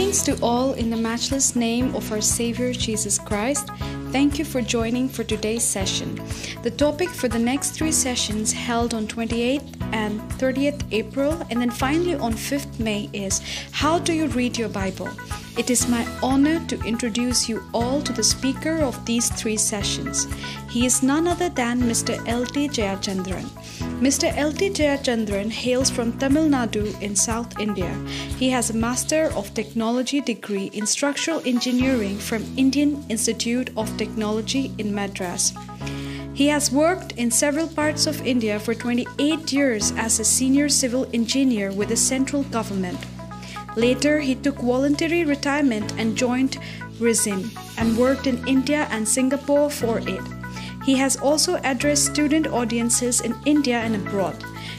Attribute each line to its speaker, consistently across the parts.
Speaker 1: Greetings to all in the matchless name of our Savior Jesus Christ. Thank you for joining for today's session. The topic for the next 3 sessions held on 28th and 30th April and then finally on 5th May is How do you read your Bible? It is my honor to introduce you all to the speaker of these 3 sessions. He is none other than Mr. L.T. Jayachandran. Mr. L.T. Jayachandran hails from Tamil Nadu in South India. He has a Master of Technology degree in Structural Engineering from Indian Institute of Technology in Madras. He has worked in several parts of India for 28 years as a senior civil engineer with the central government. Later, he took voluntary retirement and joined RISIM and worked in India and Singapore for it. He has also addressed student audiences in India and abroad.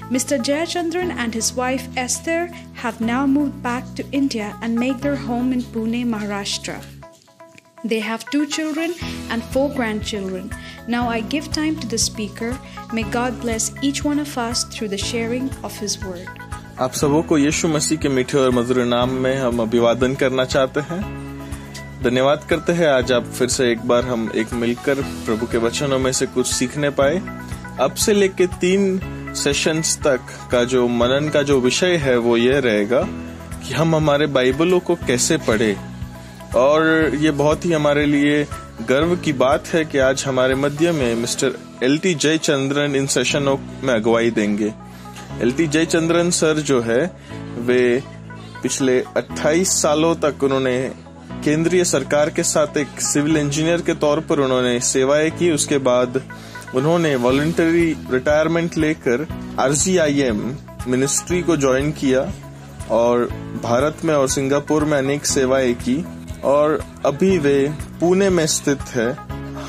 Speaker 1: Mr. Jayachandran and his wife Esther have now moved back to India and make their home in Pune, Maharashtra. They have 2 children and 4 grandchildren. Now I give time to the speaker. May God bless each one of us through the sharing of His word.
Speaker 2: आप सबों को यीशु मसीह के मीठे और मधुर नाम में हम अभिवादन करना चाहते हैं। धन्यवाद करते हैं आज आप फिर से एक बार हम एक मिलकर प्रभु के वचनों में से कुछ सीखने पाए। अब से लेके 3 सेशंस तक का जो मनन का जो विषय है वो ये रहेगा कि हम हमारे बाइबलों को कैसे पढ़े। और ये बहुत ही हमारे लिए गर्व की बात है कि आज हमारे मध्य में मिस्टर L.T. जयचंद्रन इन सेशनों में अगुवाई देंगे। L.T. जयचंद्रन सर जो है वे पिछले 28 सालों तक उन्होंने केंद्रीय सरकार के साथ एक सिविल इंजीनियर के तौर पर उन्होंने सेवाएं की। उसके बाद उन्होंने वॉलंटरी रिटायरमेंट लेकर RGIM मिनिस्ट्री को ज्वाइन किया और भारत में और सिंगापुर में अनेक सेवाएं की और अभी वे पुणे में स्थित है।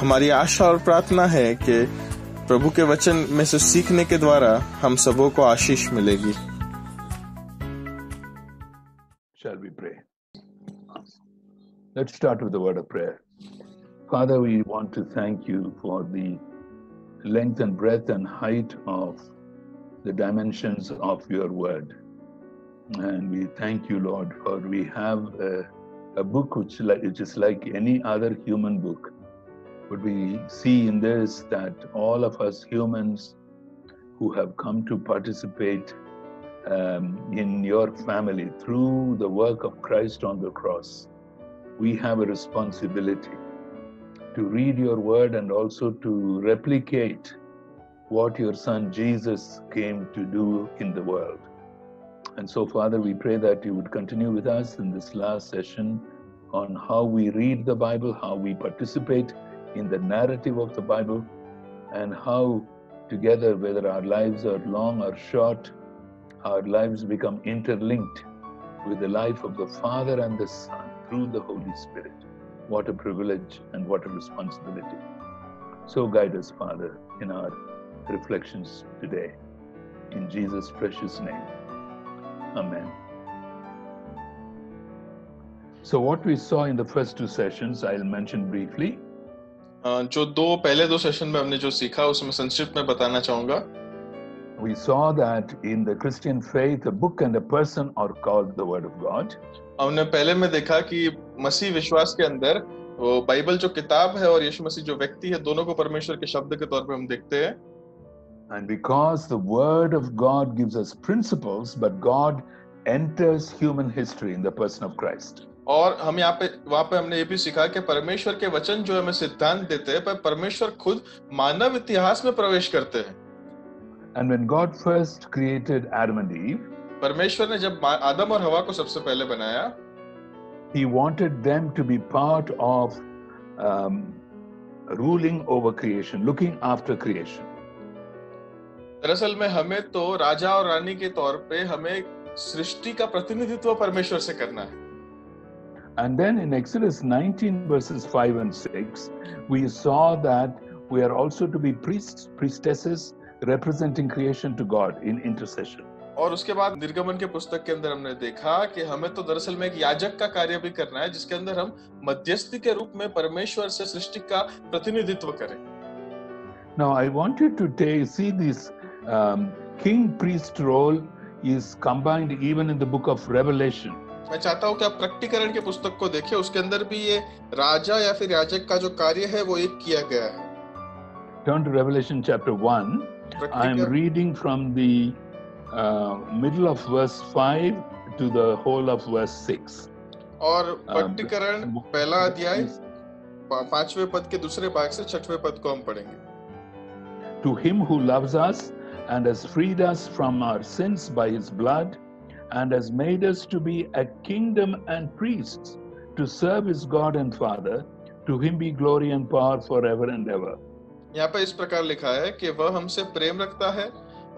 Speaker 2: हमारी आशा और प्रार्थना है कि प्रभु के वचन में से सीखने के द्वारा हम सबों को आशीष मिलेगी।
Speaker 3: Shall we pray? Let's start with the word of prayer. Father, we want to thank you for the length and breadth and height of the dimensions of your word. And we thank you, Lord, for we have a book which is like any other human book. But we see in this that all of us humans who have come to participate in your family through the work of Christ on the cross, we have a responsibility to read your word and also to replicate what your son Jesus came to do in the world. And so, Father, we pray that you would continue with us in this last session on how we read the Bible, how we participate in the narrative of the Bible, and how together, whether our lives are long or short, our lives become interlinked with the life of the Father and the Son through the Holy Spirit. What a privilege and what a responsibility. So guide us, Father, in our reflections today. In Jesus' precious name. Amen. So what we saw in the first 2 sessions, I'll mention briefly.
Speaker 2: जो पहले 2 session में हमने जो सीखा उसमें संक्षिप्त में बताना चाहूंगा।
Speaker 3: We saw that in the Christian faith, a book and a person are called the Word of God.
Speaker 2: हमने पहले में देखा कि मसीह विश्वास के अंदर वो बाइबल जो किताब है और यीशु मसीह जो व्यक्ति है दोनों को परमेश्वर के शब्द के तौर पे हम देखते हैं।
Speaker 3: And because the Word of God gives us principles, but God enters human history in the person of Christ.
Speaker 2: और हम वहाँ पे हमने ये भी सीखा कि परमेश्वर के वचन जो हमें सिद्धांत देते हैं पर परमेश्वर खुद मानव इतिहास में प्रवेश करते हैं।
Speaker 3: And when God first created Adam and Eve,
Speaker 2: परमेश्वर ने जब आदम और हवा को सबसे पहले बनाया,
Speaker 3: He wanted them to be part of ruling over creation, looking after creation.
Speaker 2: दरअसल में हमें तो राजा और रानी के तौर पे हमें सृष्टि का प्रतिनिधित्व परमेश्वर से करना है।
Speaker 3: And then in Exodus 19 verses 5 and 6, we saw that we are also to be priests, priestesses, representing creation to God in intercession.
Speaker 2: और उसके बाद निर्गमन के पुस्तक के अंदर हमने देखा कि हमें तो दरअसल में एक याजक का कार्य भी करना है जिसके अंदर हम मध्यस्थी के रूप में परमेश्वर से सृष्टि का प्रतिनिधित्व करें।
Speaker 3: Now I want you to see this king priest role is combined even in the book of Revelation.
Speaker 2: मैं चाहता हूँ कि आप प्रकटीकरण के पुस्तक को देखें, उसके अंदर भी ये राजा या फिर याजक का जो कार्य है वो एक किया गया है।
Speaker 3: Turn to Revelation chapter 1. I am reading from the middle of verse 5 to the whole of verse 6.
Speaker 2: और प्रकटीकरण पहला अध्याय 5वें पद के दूसरे भाग से 6वें पद को हम पढ़ेंगे।
Speaker 3: To him who loves us and has freed us from our sins by his blood and has made us to be a kingdom and priests to serve his God and Father, to him be glory and power forever and ever.
Speaker 2: यहाँ पे इस प्रकार लिखा है कि वह हमसे प्रेम रखता है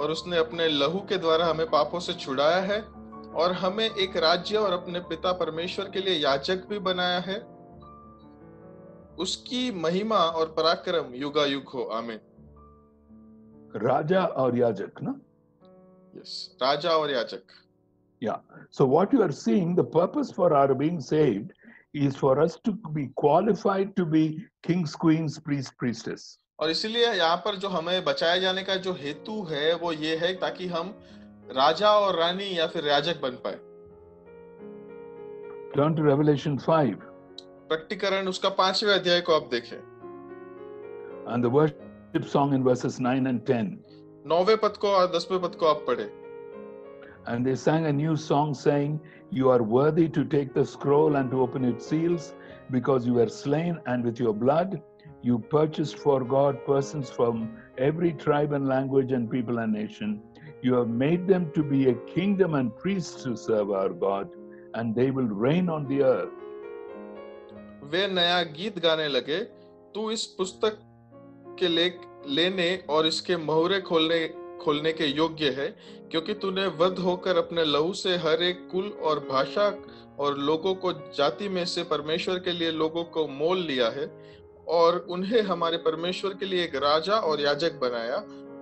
Speaker 2: और उसने अपने लहू के द्वारा हमें पापों से छुड़ाया है और हमें एक राज्य और अपने पिता परमेश्वर के लिए याजक भी बनाया है। उसकी महिमा और पराक्रम युगायुग हो, आमीन।
Speaker 3: राजा और याजक, ना?
Speaker 2: Yes, राजा और याजक।
Speaker 3: Yeah. So what you are seeing, the purpose for our being saved is for us to be qualified to be kings, queens, priests, priestess.
Speaker 2: और इसीलिए यहाँ पर जो हमें बचाए जाने का जो हेतु है वो ये है ताकि हम राजा और रानी या फिर याजक बन पाए।
Speaker 3: Turn to Revelation 5.
Speaker 2: प्रकटीकरण उसका 5वें अध्याय को आप देखें।
Speaker 3: And the worship song in verses 9 and 10.
Speaker 2: 9वें पद को और 10वें पद को आप पढ़े।
Speaker 3: And they sang a new song saying, you are worthy to take the scroll and to open its seals, because you were slain, and with your blood you purchased for God persons from every tribe and language and people and nation. You have made them to be a kingdom and priests to serve our God, and they will reign on the earth.
Speaker 2: वे नया गीत गाने लगे, तू इस पुस्तक के लेने और इसके मोहरे खोलने के योग्य है, क्योंकि तूने वध होकर अपने लहू से हर एक कुल और भाषा और लोगों को जाति में से परमेश्वर के लिए लोगों को मोल लिया है और उन्हें हमारे परमेश्वर के लिए एक राजा और याजक बनाया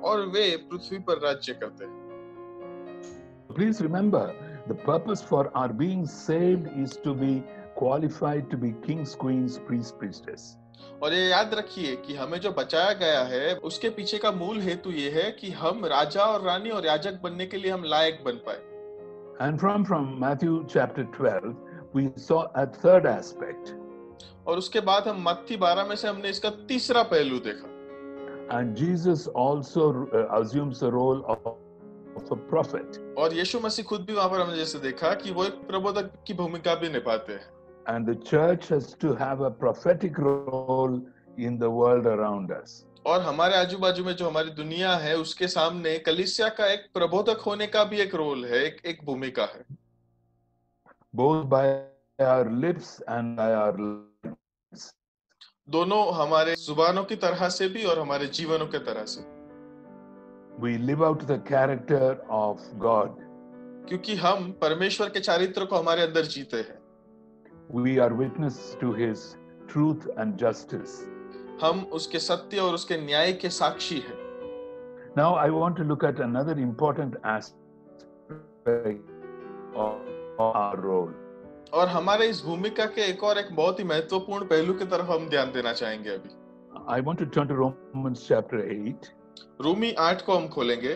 Speaker 2: और वे पृथ्वी पर राज्य करते हैं।
Speaker 3: Please remember, the purpose for our being saved is to be qualified to be kings, queens, priests, priestess.
Speaker 2: और ये याद रखिए कि हमें जो बचाया गया है उसके पीछे का मूल हेतु ये है कि हम राजा और रानी और याजक बनने के लिए हम लायक बन पाए।
Speaker 3: And from Matthew chapter 12, we saw a third aspect.
Speaker 2: और उसके बाद हम मत्ती 12 में से हमने इसका तीसरा पहलू देखा।
Speaker 3: And Jesus also assumes the role of a prophet.
Speaker 2: और यीशु मसीह खुद भी वहां पर हमने जैसे देखा कि वो एक प्रबोधक की भूमिका भी निभाते हैं।
Speaker 3: And the church has to have a prophetic role in the world around us.
Speaker 2: और हमारे आजू बाजू में जो हमारी दुनिया है उसके सामने कलीसिया का एक प्रबोधक होने का भी एक रोल है, एक भूमिका है।
Speaker 3: Both by our lips and by our lives.
Speaker 2: दोनों हमारे जुबानों की तरह से भी और हमारे जीवनों के तरह से।
Speaker 3: We live out the character of God.
Speaker 2: क्योंकि हम परमेश्वर के चारित्र को हमारे अंदर जीते हैं।
Speaker 3: We are witness to his truth and justice.
Speaker 2: हम उसके सत्य और उसके न्याय के साक्षी हैं।
Speaker 3: Now I want to look at another important aspect of our role.
Speaker 2: और हमारे इस भूमिका के एक बहुत ही महत्वपूर्ण पहलू की तरफ हम ध्यान देना चाहेंगे अभी।
Speaker 3: I want to turn to Romans chapter 8.
Speaker 2: रोमी 8 को हम खोलेंगे।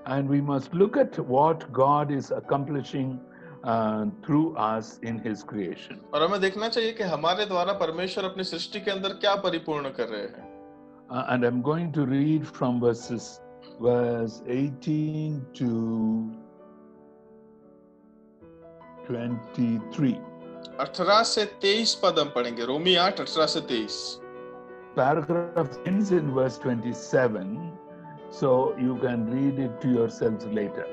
Speaker 3: And we must look at what God is accomplishing through us in his creation.
Speaker 2: और हमें देखना चाहिए कि हमारे द्वारा परमेश्वर अपनी सृष्टि के अंदर क्या परिपूर्ण कर रहे हैं।
Speaker 3: And I'm going to read from verse 18 to 23.
Speaker 2: 18 से 23 पद हम पढ़ेंगे। रोमी 8 18 से 23।
Speaker 3: Paragraph ends in verse 27, so you can read it to yourselves later.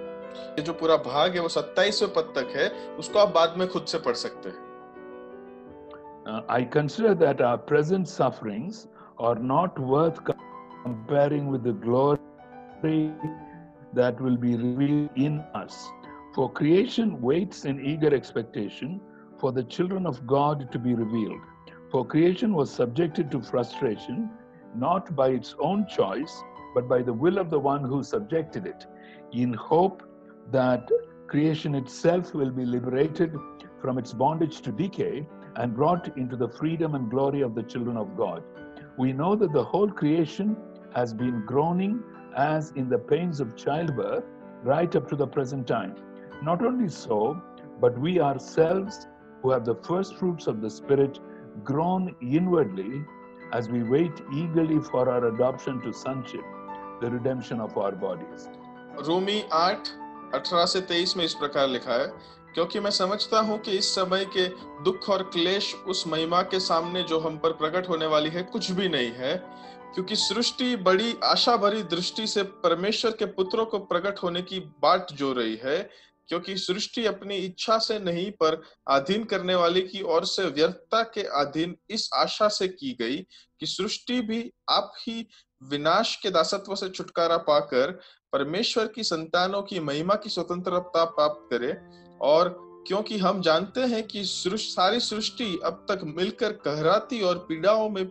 Speaker 2: ये जो पूरा भाग है वो 27वें पद तक है, उसको आप बाद में खुद से पढ़ सकते हैं।
Speaker 3: I consider that our present sufferings are not worth comparing with the glory that will be revealed in us. For creation waits in eager expectation for the children of God to be revealed. For creation was subjected to frustration, not by its own choice, but by the will of the one who subjected it, in hope that creation itself will be liberated from its bondage to decay and brought into the freedom and glory of the children of God. We know that the whole creation has been groaning as in the pains of childbirth right up to the present time. Not only so, but we ourselves who have the first fruits of the Spirit groan inwardly as we wait eagerly for our adoption to sonship, the redemption of our bodies.
Speaker 2: रोमी 8:18 से 23 में इस प्रकार लिखा है, क्योंकि मैं समझता हूँ कि इस समय के दुख और क्लेश उस महिमा के सामने जो हम पर प्रकट होने वाली है कुछ भी नहीं है, क्योंकि सृष्टि बड़ी आशा भरी दृष्टि से परमेश्वर के पुत्रों को प्रकट होने की बाट जो रही है, क्योंकि सृष्टि अपनी इच्छा से नहीं पर अधीन करने वाले की ओर से व्यर्थता के अधीन इस आशा से की गई कि सृष्टि भी आप ही विनाश के दासत्व से छुटकारा पाकर परमेश्वर की संतानों की महिमा की स्वतंत्रता प्राप्त करे। और क्योंकि हम जानते हैं कि सारी सृष्टि अब तक मिलकर कहराती और पीड़ाओं में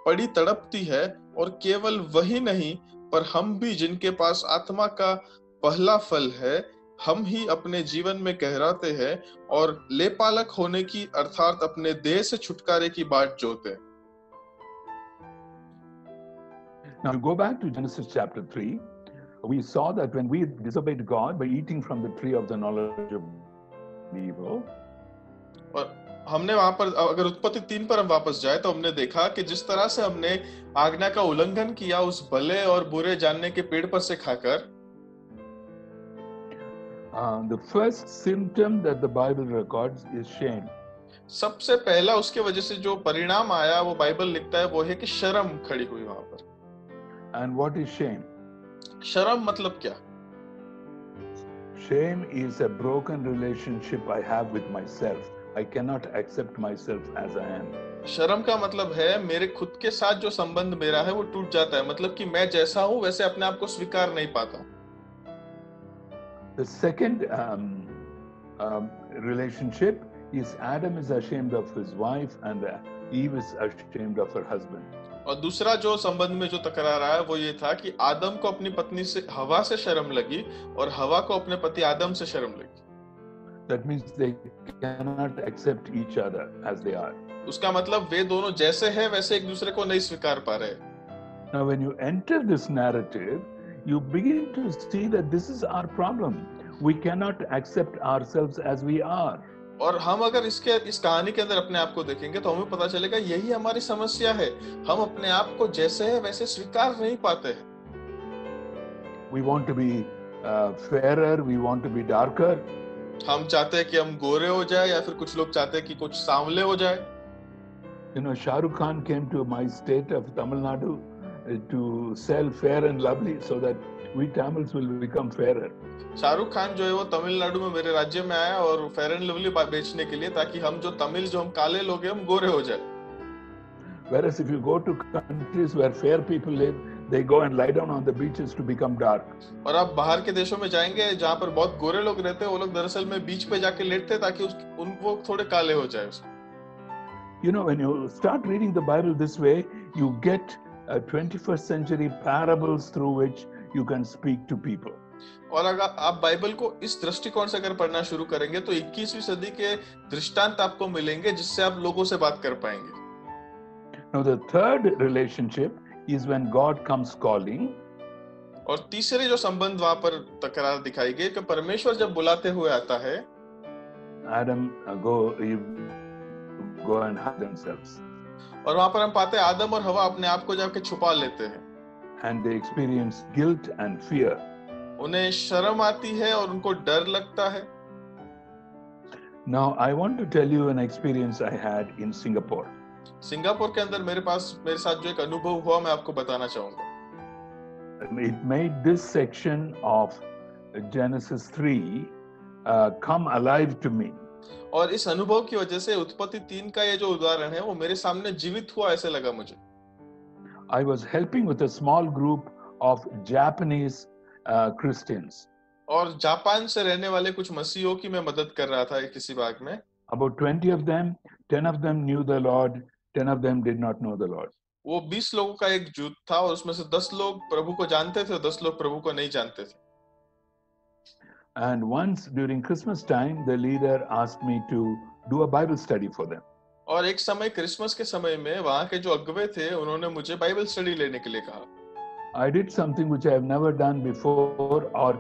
Speaker 2: पड़ी तड़पती है, और केवल वही नहीं पर हम भी जिनके पास आत्मा का पहला फल है, हम ही अपने जीवन में कहराते हैं और लेपालक होने की अर्थात अपने देह से छुटकारे की बाट जोते हैं।
Speaker 3: Now go back to Genesis chapter 3. We saw that when we disobeyed God by eating from the tree of the knowledge of evil,
Speaker 2: और हमने वहां पर अगर उत्पत्ति 3 पर हम वापस जाए तो हमने देखा कि जिस तरह से हमने आज्ञा का उल्लंघन किया उस भले और बुरे जानने के पेड़ पर से खाकर,
Speaker 3: the first symptom that the Bible records is shame.
Speaker 2: सबसे पहला उसके वजह से जो परिणाम आया वो बाइबल लिखता है वो है कि शर्म खड़ी हुई वहां पर।
Speaker 3: And what is shame?
Speaker 2: शर्म मतलब क्या?
Speaker 3: Shame is a broken relationship I have with myself. I cannot accept myself as I am.
Speaker 2: शर्म का मतलब है मेरे खुद के साथ जो संबंध मेरा है वो टूट जाता है, मतलब कि मैं जैसा हूं वैसे अपने आप को स्वीकार नहीं पाता।
Speaker 3: The second relationship is Adam is ashamed of his wife and Eve is ashamed of her husband.
Speaker 2: और दूसरा जो संबंध में जो तकरार आया वो ये था कि आदम को अपनी पत्नी से हवा से शर्म लगी और हवा को अपने पति आदम से शर्म लगी।
Speaker 3: That means they cannot accept each other as they are.
Speaker 2: उसका मतलब वे दोनों जैसे हैं वैसे एक दूसरे को नहीं स्वीकार पा रहे।
Speaker 3: Now when you enter this narrative, you begin to see that this is our problem. We cannot accept ourselves as we are.
Speaker 2: और हम अगर इस कहानी के अंदर अपने आप को देखेंगे तो हमें पता चलेगा यही हमारी समस्या है, हम अपने आप को जैसे है वैसे स्वीकार नहीं पाते हैं।
Speaker 3: We want to be fairer, we want to be darker.
Speaker 2: हम चाहते हैं कि हम गोरे हो जाए या फिर कुछ लोग चाहते हैं कि कुछ सांवले हो जाए।
Speaker 3: You know, Shah Rukh Khan came to my state of Tamil Nadu to sell Fair and Lovely so that we Tamils will become fairer.
Speaker 2: Shahrukh Khan जो है वो तमिलनाडु में मेरे राज्य में आया और फेयर एंड लवली बेचने के लिए, ताकि हम जो तमिल जो हम काले लोग हैं हम गोरे हो जाए।
Speaker 3: Whereas if you go to countries where fair people live, they go and lie down on the beaches to become dark.
Speaker 2: और आप बाहर के देशों में जाएंगे जहाँ पर बहुत गोरे लोग रहते हैं, वो लोग दरअसल में बीच पे जाके लेटते हैं ताकि वो थोड़े काले हो जाए।
Speaker 3: You know, when you start reading the Bible this way, you get 21st century parables through which you can speak to people.
Speaker 2: और अगर आप बाइबल को इस दृष्टिकोण से अगर पढ़ना शुरू करेंगे तो 21वीं सदी के दृष्टांत आपको मिलेंगे जिससे आप लोगों से बात कर पाएंगे।
Speaker 3: Now the third relationship is when God comes calling.
Speaker 2: और तीसरे जो संबंध वहां पर तकरार दिखाई गई कि परमेश्वर जब बुलाते हुए आता है,
Speaker 3: Adam go and hide themselves.
Speaker 2: और वहां पर हम पाते हैं आदम और हवा अपने आप को जाके छुपा लेते हैं।
Speaker 3: And they experience guilt and fear.
Speaker 2: उन्हें शर्म आती है और उनको डर लगता है।
Speaker 3: Now I want to tell you an experience I had in Singapore.
Speaker 2: Singapore के अंदर मेरे साथ जो एक अनुभव हुआ मैं आपको बताना चाहूंगा।
Speaker 3: It made this section of Genesis 3 come alive to me.
Speaker 2: और इस अनुभव की वजह से उत्पत्ति 3 का ये जो उदाहरण है वो मेरे सामने जीवित हुआ ऐसे लगा मुझे।
Speaker 3: I was helping with a small group of Japanese Christians.
Speaker 2: और जापान से रहने वाले कुछ मसीहों की मैं मदद कर रहा था किसी भाग में।
Speaker 3: About 20 of them, 10 of them knew the Lord, 10 of them did not know the Lord.
Speaker 2: वो 20 लोगों का एक जुट था और उसमें से 10 लोग प्रभु को जानते थे और 10 लोग प्रभु को नहीं जानते थे।
Speaker 3: And once during Christmas time, the leader asked me to do a Bible study for them.
Speaker 2: और एक समय क्रिसमस के समय में वहां के जो अगुवे थे उन्होंने मुझे बाइबल स्टडी लेने के लिए कहा।
Speaker 3: I did something which I have never done before or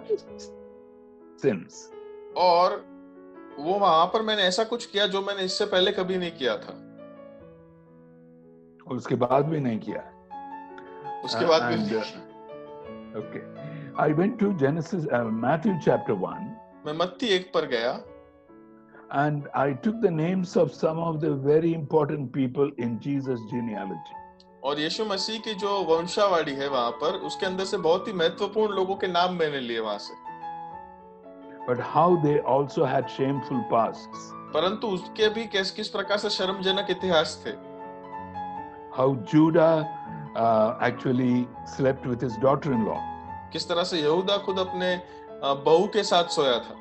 Speaker 3: since.
Speaker 2: और वो वहां पर मैंने ऐसा कुछ किया जो मैंने इससे पहले कभी नहीं किया था,
Speaker 3: और उसके बाद भी नहीं किया।
Speaker 2: उसके बाद भी
Speaker 3: And,
Speaker 2: नहीं।
Speaker 3: okay, I went to Matthew chapter 1,
Speaker 2: मैं मत्ती 1 पर गया
Speaker 3: and I took the names of some of the very important people in Jesus' genealogy.
Speaker 2: और यीशु मसीह की जो वंशावली है वहां पर, उसके अंदर से बहुत ही महत्वपूर्ण लोगों के नाम मैंने लिए वहां से,
Speaker 3: But how they also had shameful pasts.
Speaker 2: परंतु उसके भी किस प्रकार से शर्मजनक इतिहास थे।
Speaker 3: How Judah actually slept with his daughter-in-law.
Speaker 2: किस तरह से यहूदा खुद अपने बहू के साथ सोया था,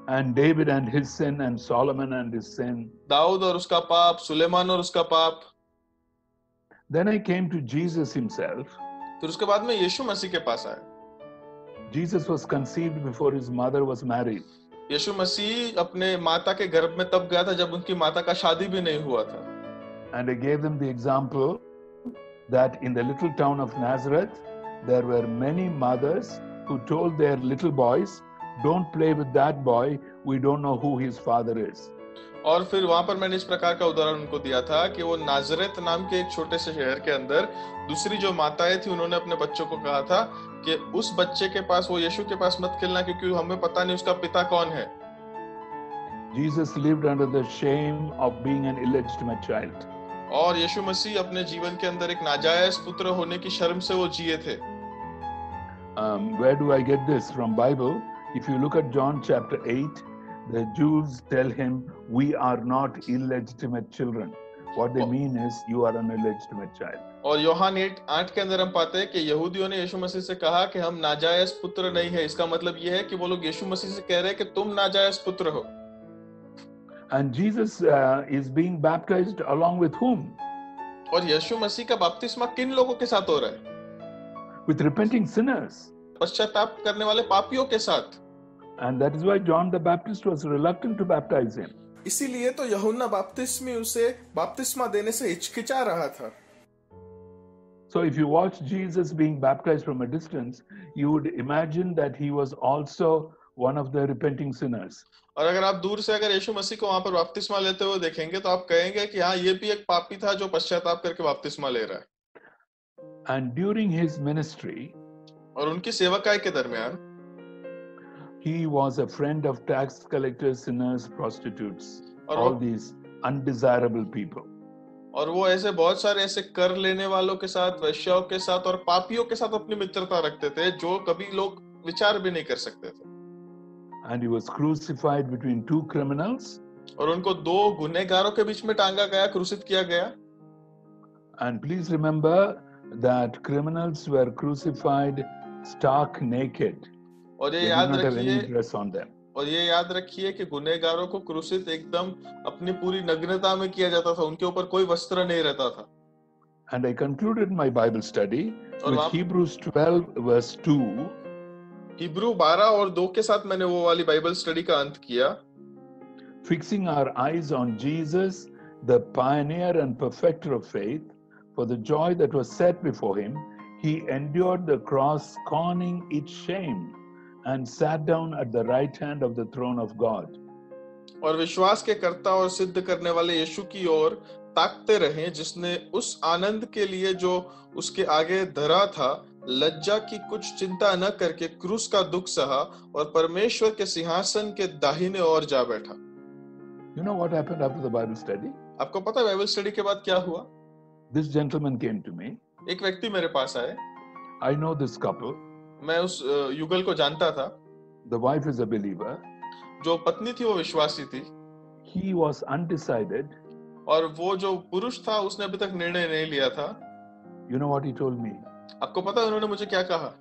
Speaker 3: And David and his sin, and Solomon and his sin.
Speaker 2: Dawood और उसका पाप, सुलेमान और उसका पाप।
Speaker 3: Then I came to Jesus himself.
Speaker 2: फिर उसके बाद में यीशु मसीह के पास आया।
Speaker 3: Jesus was conceived before his mother was married.
Speaker 2: यीशु मसीह अपने माता के गर्भ में तब गया था जब उनकी माता का शादी भी नहीं हुआ था।
Speaker 3: And I gave them the example that in the little town of Nazareth, there were many mothers who told their little boys, don't play with that boy, we don't know who his father is.
Speaker 2: और फिर वहां पर मैंने इस प्रकार का उदाहरण उनको दिया था कि वो नाजरेत नाम के एक छोटे से शहर के अंदर दूसरी जो माताएं थी, उन्होंने अपने बच्चों को कहा था कि उस बच्चे के पास, वो यीशु के पास मत खेलना, क्योंकि हमें पता नहीं उसका पिता कौन है।
Speaker 3: Jesus lived under the shame of being an illegitimate child.
Speaker 2: और यीशु मसीह अपने जीवन के अंदर एक नाजायज पुत्र होने की शर्म से वो जिए थे।
Speaker 3: Where do I get this from Bible? If you look at John chapter 8, the Jews tell him, we are not illegitimate children. What they mean is, you are an illegitimate child.
Speaker 2: और यूहन्ना 8 के अंदर हम पाते हैं कि यहूदियों ने यीशु मसीह से कहा कि हम नाजायज पुत्र नहीं है। इसका मतलब यह है कि वो लोग यीशु मसीह से कह रहे हैं कि तुम नाजायज पुत्र हो।
Speaker 3: And Jesus is being baptized along with whom?
Speaker 2: और यीशु मसीह का बपतिस्मा किन लोगों के साथ हो रहा है?
Speaker 3: With repenting sinners.
Speaker 2: पश्चाताप करने वाले पापियों के साथ।
Speaker 3: And that is why John the Baptist was reluctant to baptize him.
Speaker 2: इसीलिए तो यूहन्ना बपतिस्मी उसे बपतिस्मा देने से हिचकिचा रहा था।
Speaker 3: So if you watch Jesus being baptized from a distance, you would imagine that he was also one of the repenting sinners.
Speaker 2: और अगर आप दूर से अगर यीशु मसीह को वहां पर बपतिस्मा लेते हुए देखेंगे तो आप कहेंगे कि हाँ, ये भी एक पापी था जो पश्चाताप करके बपतिस्मा ले रहा है।
Speaker 3: And during his ministry,
Speaker 2: और उनकी सेवकाई के दरमियान,
Speaker 3: he was a friend of tax collectors, sinners, prostitutes,
Speaker 2: और
Speaker 3: all these undesirable people.
Speaker 2: और वो ऐसे बहुत सारे ऐसे कर लेने वालों के साथ, वैश्याओं के साथ और पापियों के साथ अपनी मित्रता रखते थे, जो कभी लोग विचार भी नहीं कर सकते थे।
Speaker 3: And he was crucified between two criminals.
Speaker 2: और उनको दो गुनहगारों के बीच में टांगा गया, क्रूसित किया गया।
Speaker 3: And please remember that criminals were crucified stark naked.
Speaker 2: और ये
Speaker 3: They
Speaker 2: याद
Speaker 3: did not have any
Speaker 2: रखिए,
Speaker 3: dress on them.
Speaker 2: और ये याद रखिए कि गुनहगारों को क्रूसित एकदम अपनी पूरी नग्नता में किया जाता था, उनके ऊपर कोई वस्त्र नहीं रहता था।
Speaker 3: And I concluded my Bible study
Speaker 2: और
Speaker 3: with Hebrews 12 verse 2.
Speaker 2: हिब्रू 12 और 2 के साथ मैंने वो वाली बाइबल स्टडी का अंत किया।
Speaker 3: Fixing our eyes on Jesus, the pioneer and perfecter of faith, for the joy that was set before him, he endured the cross, scorning its shame, and sat down at the right hand of the throne of God.
Speaker 2: और विश्वास के कर्ता और सिद्ध करने वाले यीशु की ओर ताकते रहें, जिसने उस आनंद के लिए जो उसके आगे धरा था, लज्जा की कुछ चिंता न करके क्रूस का दुख सहा और परमेश्वर के सिंहासन के दाहिने ओर जा बैठा।
Speaker 3: You know what happened after the Bible study?
Speaker 2: आपको पता है बाइबल स्टडी के बाद क्या हुआ?
Speaker 3: This gentleman came to me.
Speaker 2: एक व्यक्ति मेरे पास आए।
Speaker 3: I know this couple.
Speaker 2: मैं उस युगल को जानता था।
Speaker 3: The wife is a believer.
Speaker 2: जो पत्नी थी वो विश्वासी थी।
Speaker 3: He was undecided.
Speaker 2: और वो जो पुरुष था उसने अभी तक निर्णय नहीं लिया था।
Speaker 3: You know what he told me?
Speaker 2: आपको पता है उन्होंने मुझे क्या कहा?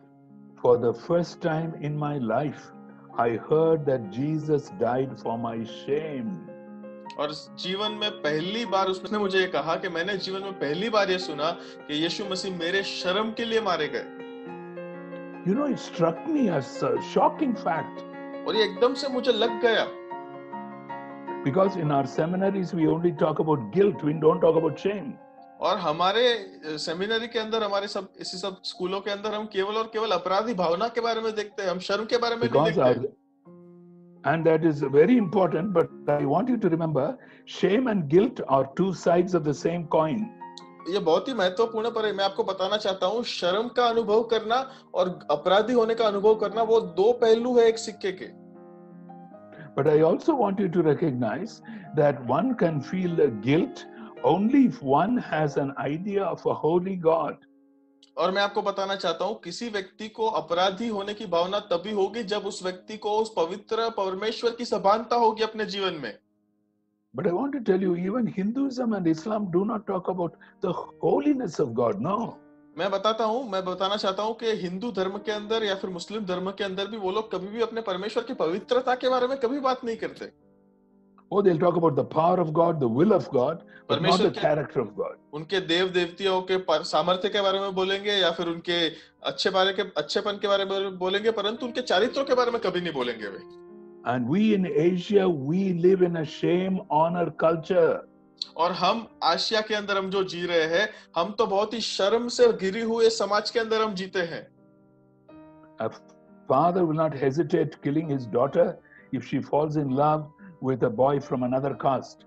Speaker 3: For the first time in my life, I heard that Jesus died for my shame.
Speaker 2: और जीवन में पहली बार उसने मुझे ये कहा कि मैंने जीवन में पहली बार ये सुना कि यीशु मसीह मेरे शर्म के लिए मारे गए।
Speaker 3: You know, it struck me as a shocking fact.
Speaker 2: और ये एकदम से मुझे लग गया।
Speaker 3: Because in our seminaries we only talk about guilt, we don't talk about shame.
Speaker 2: और हमारे सेमिनरी के अंदर, हमारे सब इसी सब स्कूलों के अंदर हम केवल और केवल अपराधी भावना के बारे में देखते हैं, हम शर्म के बारे में नहीं देखते।
Speaker 3: And that is very important, but I want you to remember, shame and guilt are two sides of the same coin.
Speaker 2: ये बहुत ही महत्वपूर्ण, पर मैं आपको बताना चाहता हूँ, शर्म का अनुभव करना और अपराधी होने का अनुभव करना वो दो पहलू है एक सिक्के के.
Speaker 3: But I also want you to recognize that one can feel guilt only if one has an idea of a holy God.
Speaker 2: और मैं आपको बताना चाहता हूँ, किसी व्यक्ति को अपराधी होने की भावना तभी होगी जब उस व्यक्ति को उस पवित्र परमेश्वर की सभानता होगी अपने जीवन में.
Speaker 3: But I want to tell you, even Hinduism and Islam do not talk about the holiness of God. No.
Speaker 2: मैं बताना चाहता हूँ कि हिंदू धर्म के अंदर या फिर मुस्लिम धर्म के अंदर भी वो लोग कभी भी अपने परमेश्वर की पवित्रता के बारे में कभी बात नहीं करते.
Speaker 3: Oh, they'll talk about the power of God, the will of God, but not the character of God.
Speaker 2: उनके देव देवतियों के सामर्थ्य के बारे में बोलेंगे या फिर उनके अच्छेपन के बारे में बोलेंगे, परंतु उनके चारित्रों के बारे में कभी नहीं बोलेंगे वे.
Speaker 3: And we in Asia, we live in a shame honor culture.
Speaker 2: और हम आशिया के अंदर हम जो जी रहे हैं, हम तो बहुत ही शर्म से घिरी हुए समाज के अंदर हम जीते हैं.
Speaker 3: A father will not hesitate killing his daughter if she falls in love with a boy from another caste.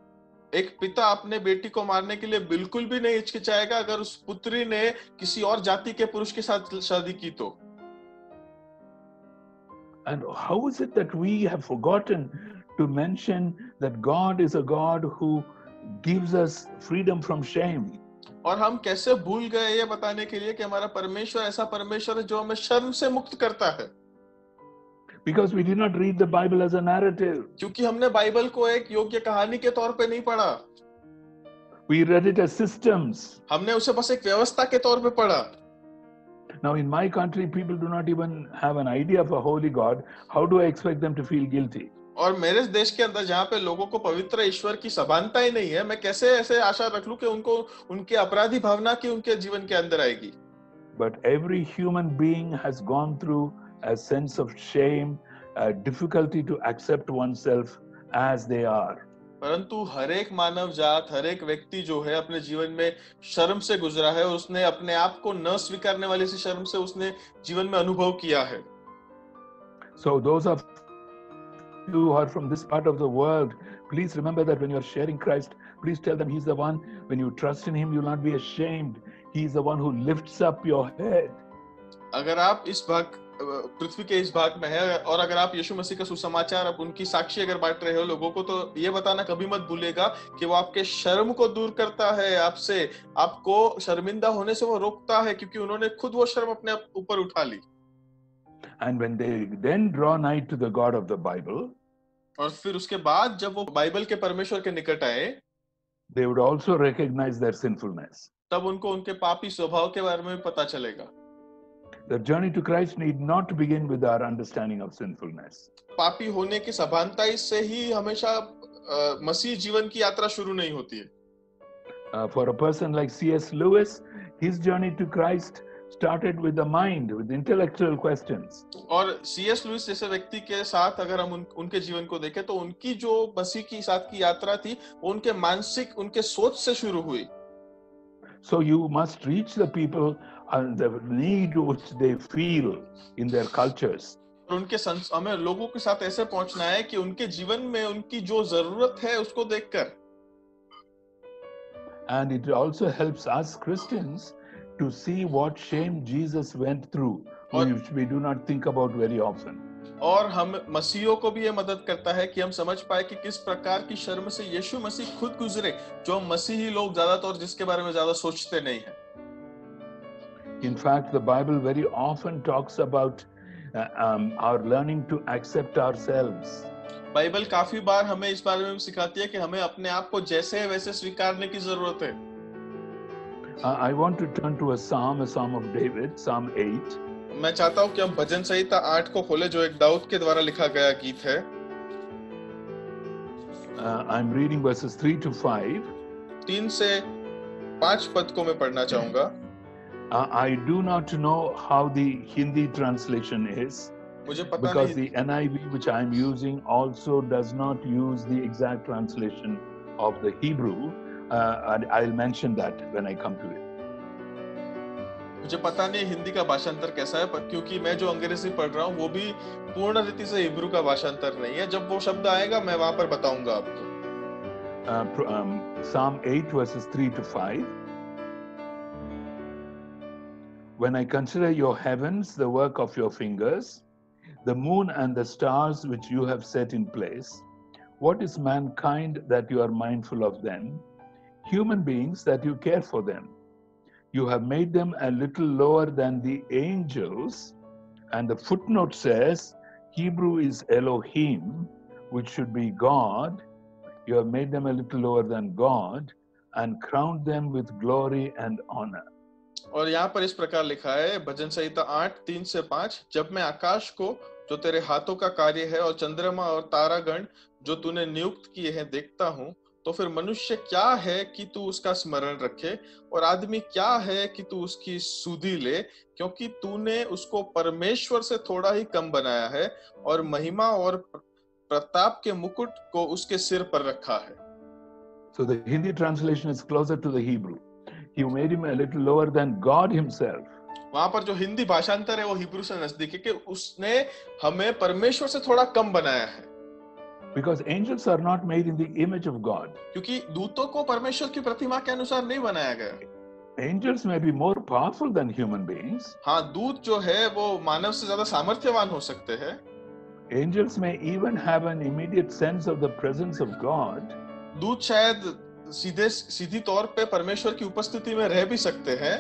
Speaker 2: एक पिता अपने बेटी को मारने के लिए बिल्कुल भी नहीं हिचकिचाएगा अगर उस पुत्री ने किसी और जाति के पुरुष के साथ शादी की तो.
Speaker 3: And how is it that we have forgotten to mention that God is a God who gives us freedom from shame?
Speaker 2: और हम कैसे भूल गए ये बताने के लिए कि हमारा परमेश्वर ऐसा परमेश्वर है जो हमें शर्म से मुक्त करता है.
Speaker 3: Because we did not read the Bible as a narrative.
Speaker 2: क्योंकि हमने बाइबल को एक योग्य कहानी के तौर पे नहीं पढ़ा.
Speaker 3: We read it as systems.
Speaker 2: हमने उसे बस एक व्यवस्था के तौर पे पढ़ा.
Speaker 3: Now in my country, people do not even have an idea of a holy God. How do I expect them to feel guilty?
Speaker 2: और मेरे देश के अंदर जहाँ पे लोगों को पवित्र ईश्वर की सभानता ही नहीं है, मैं कैसे ऐसे आशा रख लूं कि उनको उनके अपराधी भावना की उनके जीवन के अंदर आएगी.
Speaker 3: But every human being has gone through a sense of shame, a difficulty to accept oneself as they are.
Speaker 2: परंतु हर एक मानव जात, हर एक व्यक्ति जो है अपने जीवन में शर्म से गुजरा है. उसने अपने आप को न स्वीकारने वाली सी शर्म से उसने जीवन में अनुभव किया है.
Speaker 3: So those of you who are from this part of the world, please remember that when you are sharing Christ, please tell them He's the one. When you trust in Him, you will not be ashamed. He's the one who lifts up your head.
Speaker 2: अगर आप इस भाग पृथ्वी के इस भाग में है और अगर आप यीशु मसीह का सुसमाचार आप उनकी साक्षी अगर बांट रहे हो लोगों को, तो ये बताना कभी मत भूलिएगा कि वो आपके शर्म को दूर करता है, आपसे आपको शर्मिंदा होने से वो रोकता है, क्योंकि उन्होंने खुद वो शर्म अपने ऊपर उठा ली.
Speaker 3: And when they then draw nigh to the God of the Bible,
Speaker 2: और फिर उसके बाद जब वो बाइबल के परमेश्वर के निकट आए,
Speaker 3: they would also recognize their sinfulness.
Speaker 2: तब उनको उनके पापी स्वभाव के बारे में भी पता चलेगा.
Speaker 3: The journey to Christ need not begin with our understanding of sinfulness.
Speaker 2: पापी होने की सभानता से ही हमेशा मसीह जीवन की यात्रा शुरू नहीं होती है.
Speaker 3: For a person like C.S. Lewis, his journey to Christ started with the mind, with intellectual questions.
Speaker 2: और C.S. लुइस जैसे व्यक्ति के साथ अगर हम उनके जीवन को देखें तो उनकी जो मसीह की साथ की यात्रा थी वो उनके मानसिक, उनके सोच से शुरू हुई.
Speaker 3: So you must reach the people and the need which they feel in their cultures.
Speaker 2: और उनके हमें लोगों के साथ ऐसे पहुंचना है कि उनके जीवन में उनकी जो जरूरत है उसको देखकर.
Speaker 3: And it also helps us Christians to see what shame Jesus went through, which we do not think about very often.
Speaker 2: और हम मसीहियों को भी ये मदद करता है कि हम समझ पाए कि किस प्रकार की शर्म से यीशु मसीह खुद गुजरे, जो मसीही लोग ज्यादातर जिसके बारे में ज्यादा सोचते नहीं हैं.
Speaker 3: In fact, the Bible very often talks about our learning to accept ourselves.
Speaker 2: Bible काफी बार हमें इस बारे में सिखाती है कि हमें अपने आप को जैसे है वैसे स्वीकारने की जरूरत है.
Speaker 3: I want to turn to a psalm of David, Psalm 8.
Speaker 2: मैं चाहता हूँ कि हम भजन संहिता 8 को खोले, जो एक दाऊद के द्वारा लिखा गया गीत है.
Speaker 3: I'm reading verses 3 to 5.
Speaker 2: 3 से 5 पद को मैं पढ़ना चाहूंगा.
Speaker 3: I do not know how the Hindi translation is,
Speaker 2: मुझे पता
Speaker 3: because
Speaker 2: नहीं,
Speaker 3: the NIV which I am using also does not use the exact translation of the Hebrew, and I'll mention that when I come to it.
Speaker 2: मुझे पता नहीं हिंदी का भाषांतर कैसा है, पर क्योंकि मैं जो अंग्रेजी पढ़ रहा हूँ वो भी पूर्ण रीति से हिब्रू का भाषांतर नहीं है। जब वो शब्द आएगा मैं वहां पर बताऊंगा आपको।
Speaker 3: Psalm 8 verses 3 to 5. When I consider your heavens, the work of your fingers, the moon and the stars which you have set in place, what is mankind that you are mindful of them? Human beings that you care for them. You have made them a little lower than the angels. And the footnote says, Hebrew is Elohim, which should be God. You have made them a little lower than God and crowned them with glory and honor.
Speaker 2: और यहाँ पर इस प्रकार लिखा है, भजन संहिता 8:3-5, जब मैं आकाश को जो तेरे हाथों का कार्य है और चंद्रमा और तारागण जो तूने नियुक्त किए हैं देखता हूँ, तो फिर मनुष्य क्या है कि तू उसका स्मरण रखे और आदमी क्या है कि तू उसकी सुधि ले, क्योंकि तूने उसको परमेश्वर से थोड़ा ही कम बनाया है और महिमा और प्रताप के मुकुट को उसके सिर पर रखा है.
Speaker 3: So the Hindi translation is closer to the Hebrew. You made him a little lower than God himself.
Speaker 2: वहां पर जो हिंदी भाषांतर है वो हिब्रू से नजदीक है कि उसने हमें परमेश्वर से थोड़ा कम बनाया है.
Speaker 3: Because angels are not made in the image of God.
Speaker 2: क्योंकि दूतों को परमेश्वर की प्रतिमा के अनुसार नहीं बनाया गया.
Speaker 3: Angels may be more powerful than human beings.
Speaker 2: हाँ, दूत जो है वो मानव से ज्यादा सामर्थ्यवान हो सकते हैं.
Speaker 3: Angels may even have an immediate sense of the presence of God.
Speaker 2: दूत शायद सीधी तौर पे परमेश्वर की उपस्थिति में रह भी सकते हैं.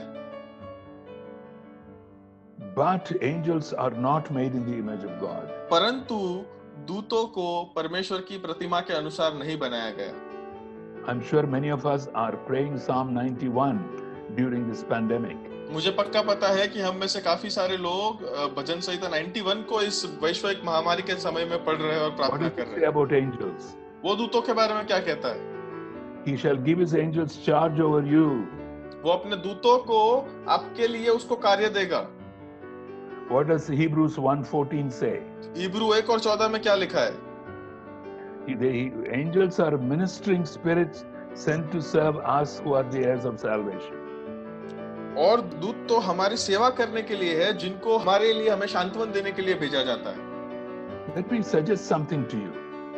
Speaker 3: But angels are not made in the image of God.
Speaker 2: परंतु दूतों को परमेश्वर की प्रतिमा के अनुसार नहीं बनाया गया.
Speaker 3: I'm sure many of us are praying Psalm 91 during this pandemic.
Speaker 2: मुझे पक्का पता है कि हम में से काफी सारे लोग भजन संहिता 91 को इस वैश्विक महामारी के समय में पढ़ रहे हैं और प्रार्थना कर रहे हैं.
Speaker 3: About angels?
Speaker 2: वो दूतों के बारे में क्या कहता है?
Speaker 3: He shall give his angels charge over you.
Speaker 2: वो अपने दूतों को आपके लिए उसको कार्य देगा.
Speaker 3: What does Hebrews 1:14 say?
Speaker 2: Hebrew 1:14 में क्या लिखा है?
Speaker 3: The angels are ministering spirits sent to serve us who are the heirs of salvation.
Speaker 2: और दूत तो हमारी सेवा करने के लिए है, जिनको हमारे लिए हमें सांत्वन देने के लिए भेजा जाता है.
Speaker 3: Let me suggest something to you.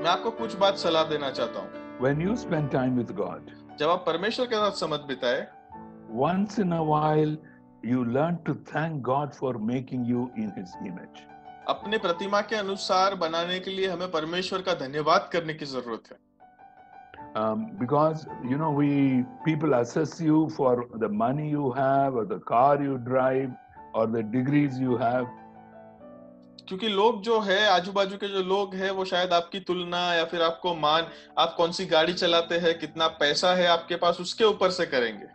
Speaker 2: मैं आपको कुछ बात सलाह देना चाहता हूँ.
Speaker 3: When you spend time with God,
Speaker 2: जब आप परमेश्वर के साथ समय बिताए,
Speaker 3: once in a while you learn to thank God for making you in His image.
Speaker 2: अपने प्रतिमा के अनुसार बनाने के लिए हमें परमेश्वर का धन्यवाद करने की जरूरत है.
Speaker 3: Because you know people assess you for the money you have or the car you drive or the degrees you have.
Speaker 2: क्योंकि लोग जो है, आजू बाजू के जो लोग हैं, वो शायद आपकी तुलना या फिर आपको मान, आप कौन सी गाड़ी चलाते हैं, कितना पैसा है आपके पास, उसके ऊपर से करेंगे.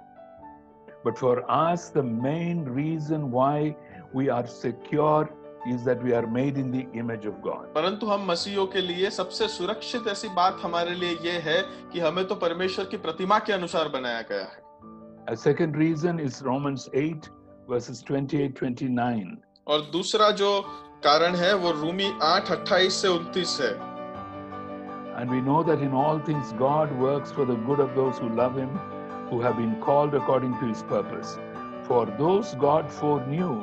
Speaker 3: But for us, the main reason why we are secure is that we are made in the image of God.
Speaker 2: परंतु हम मसीहियों के लिए सबसे सुरक्षित ऐसी बात हमारे लिए ये है कि हमें तो परमेश्वर की प्रतिमा के अनुसार बनाया गया है.
Speaker 3: A second reason is Romans 8 verses 28-29.
Speaker 2: और दूसरा जो कारण है वो रोमी 8:28-29 है.
Speaker 3: And we know that in all things God works for the good of those who love him, who have been called according to his purpose. For those God foreknew,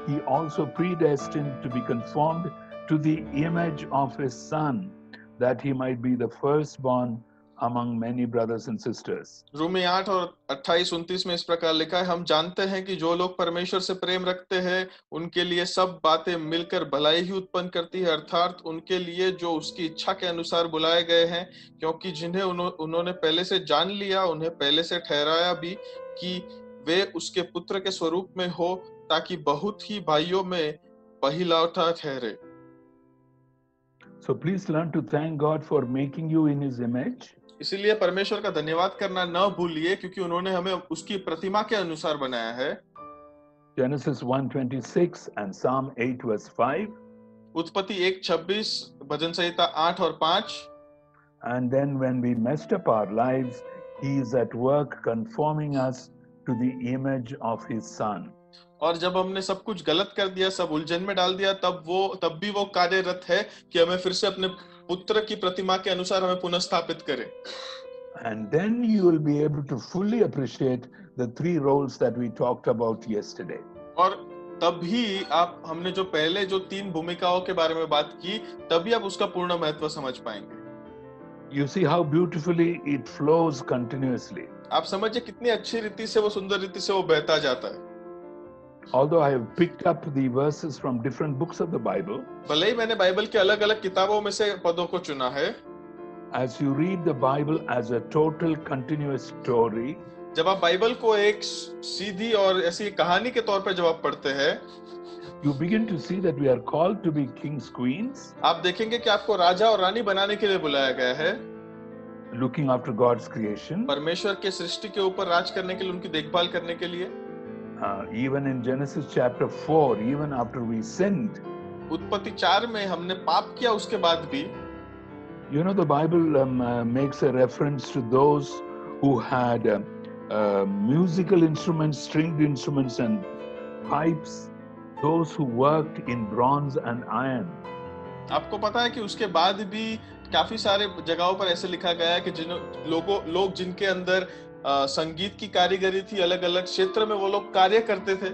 Speaker 3: he also predestined to be conformed to the image of his Son, that he might be the firstborn among many brothers and sisters.
Speaker 2: रोमी 8 और 28-29 में इस प्रकार लिखा है, हम जानते हैं कि जो लोग परमेश्वर से प्रेम रखते हैं उनके लिए सब बातें मिलकर भलाई ही उत्पन्न करती है, अर्थात उनके लिए जो उसकी इच्छा के अनुसार बुलाए गए हैं, क्योंकि जिन्हें उन्होंने पहले से जान लिया, उन्हें पहले से ठहराया भी कि वे उसके पुत्र के स्वरूप में हो, ताकि बहुत ही भाइयों में पहिलौठा ठहरे.
Speaker 3: So please learn to thank God for making you in his image.
Speaker 2: इसीलिए परमेश्वर का धन्यवाद करना न भूलिए, क्योंकि उन्होंने हमें उसकी प्रतिमा के अनुसार बनाया है.
Speaker 3: Genesis 1:26 and Psalm 8 verse 5.
Speaker 2: उत्पत्ति 1:26, भजन संहिता 8 और 5.
Speaker 3: And then when we messed up our lives, he is at work conforming us to the image of his Son.
Speaker 2: और जब हमने सब कुछ गलत कर दिया, सब उलझन में डाल दिया, तब भी वो कार्यरत है कि हमें फिर से अपने पुत्र की प्रतिमा के अनुसार हमें पुनः स्थापित करे.
Speaker 3: And then you will be able to fully appreciate the three roles that we talked about yesterday.
Speaker 2: और तभी आप हमने जो पहले जो 3 भूमिकाओं के बारे में बात की, तभी आप उसका पूर्ण महत्व समझ पाएंगे।
Speaker 3: You see how beautifully it flows continuously.
Speaker 2: आप समझिए कितनी अच्छी रीति से वो सुंदर रीति से वो बहता जाता है।
Speaker 3: Although I have picked up the verses from different books of the Bible,
Speaker 2: भले ही मैंने बाइबल के अलग-अलग किताबों में से पदों को चुना है,
Speaker 3: as you read the Bible as a total continuous story,
Speaker 2: जब आप बाइबल को एक सीधी और ऐसी कहानी के तौर पर जब आप पढ़ते हैं,
Speaker 3: you begin to see that we are called to be kings, queens,
Speaker 2: आप देखेंगे कि आपको राजा और रानी बनाने के लिए बुलाया गया है,
Speaker 3: looking after God's creation.
Speaker 2: परमेश्वर के सृष्टि के ऊपर राज करने के लिए, उनकी देखभाल करने के लिए।
Speaker 3: Even in Genesis chapter 4, even after we sinned,
Speaker 2: उत्पत्ति 4 में हमने पाप किया, उसके बाद भी
Speaker 3: you know, the Bible makes a reference to those who had musical instruments, stringed instruments and pipes, those who worked in bronze and iron.
Speaker 2: आपको पता है कि उसके बाद भी काफी सारे जगहों पर ऐसे लिखा गया है कि लोग जिनके अंदर संगीत की कारीगरी थी, अलग अलग क्षेत्र में वो लोग कार्य करते थे।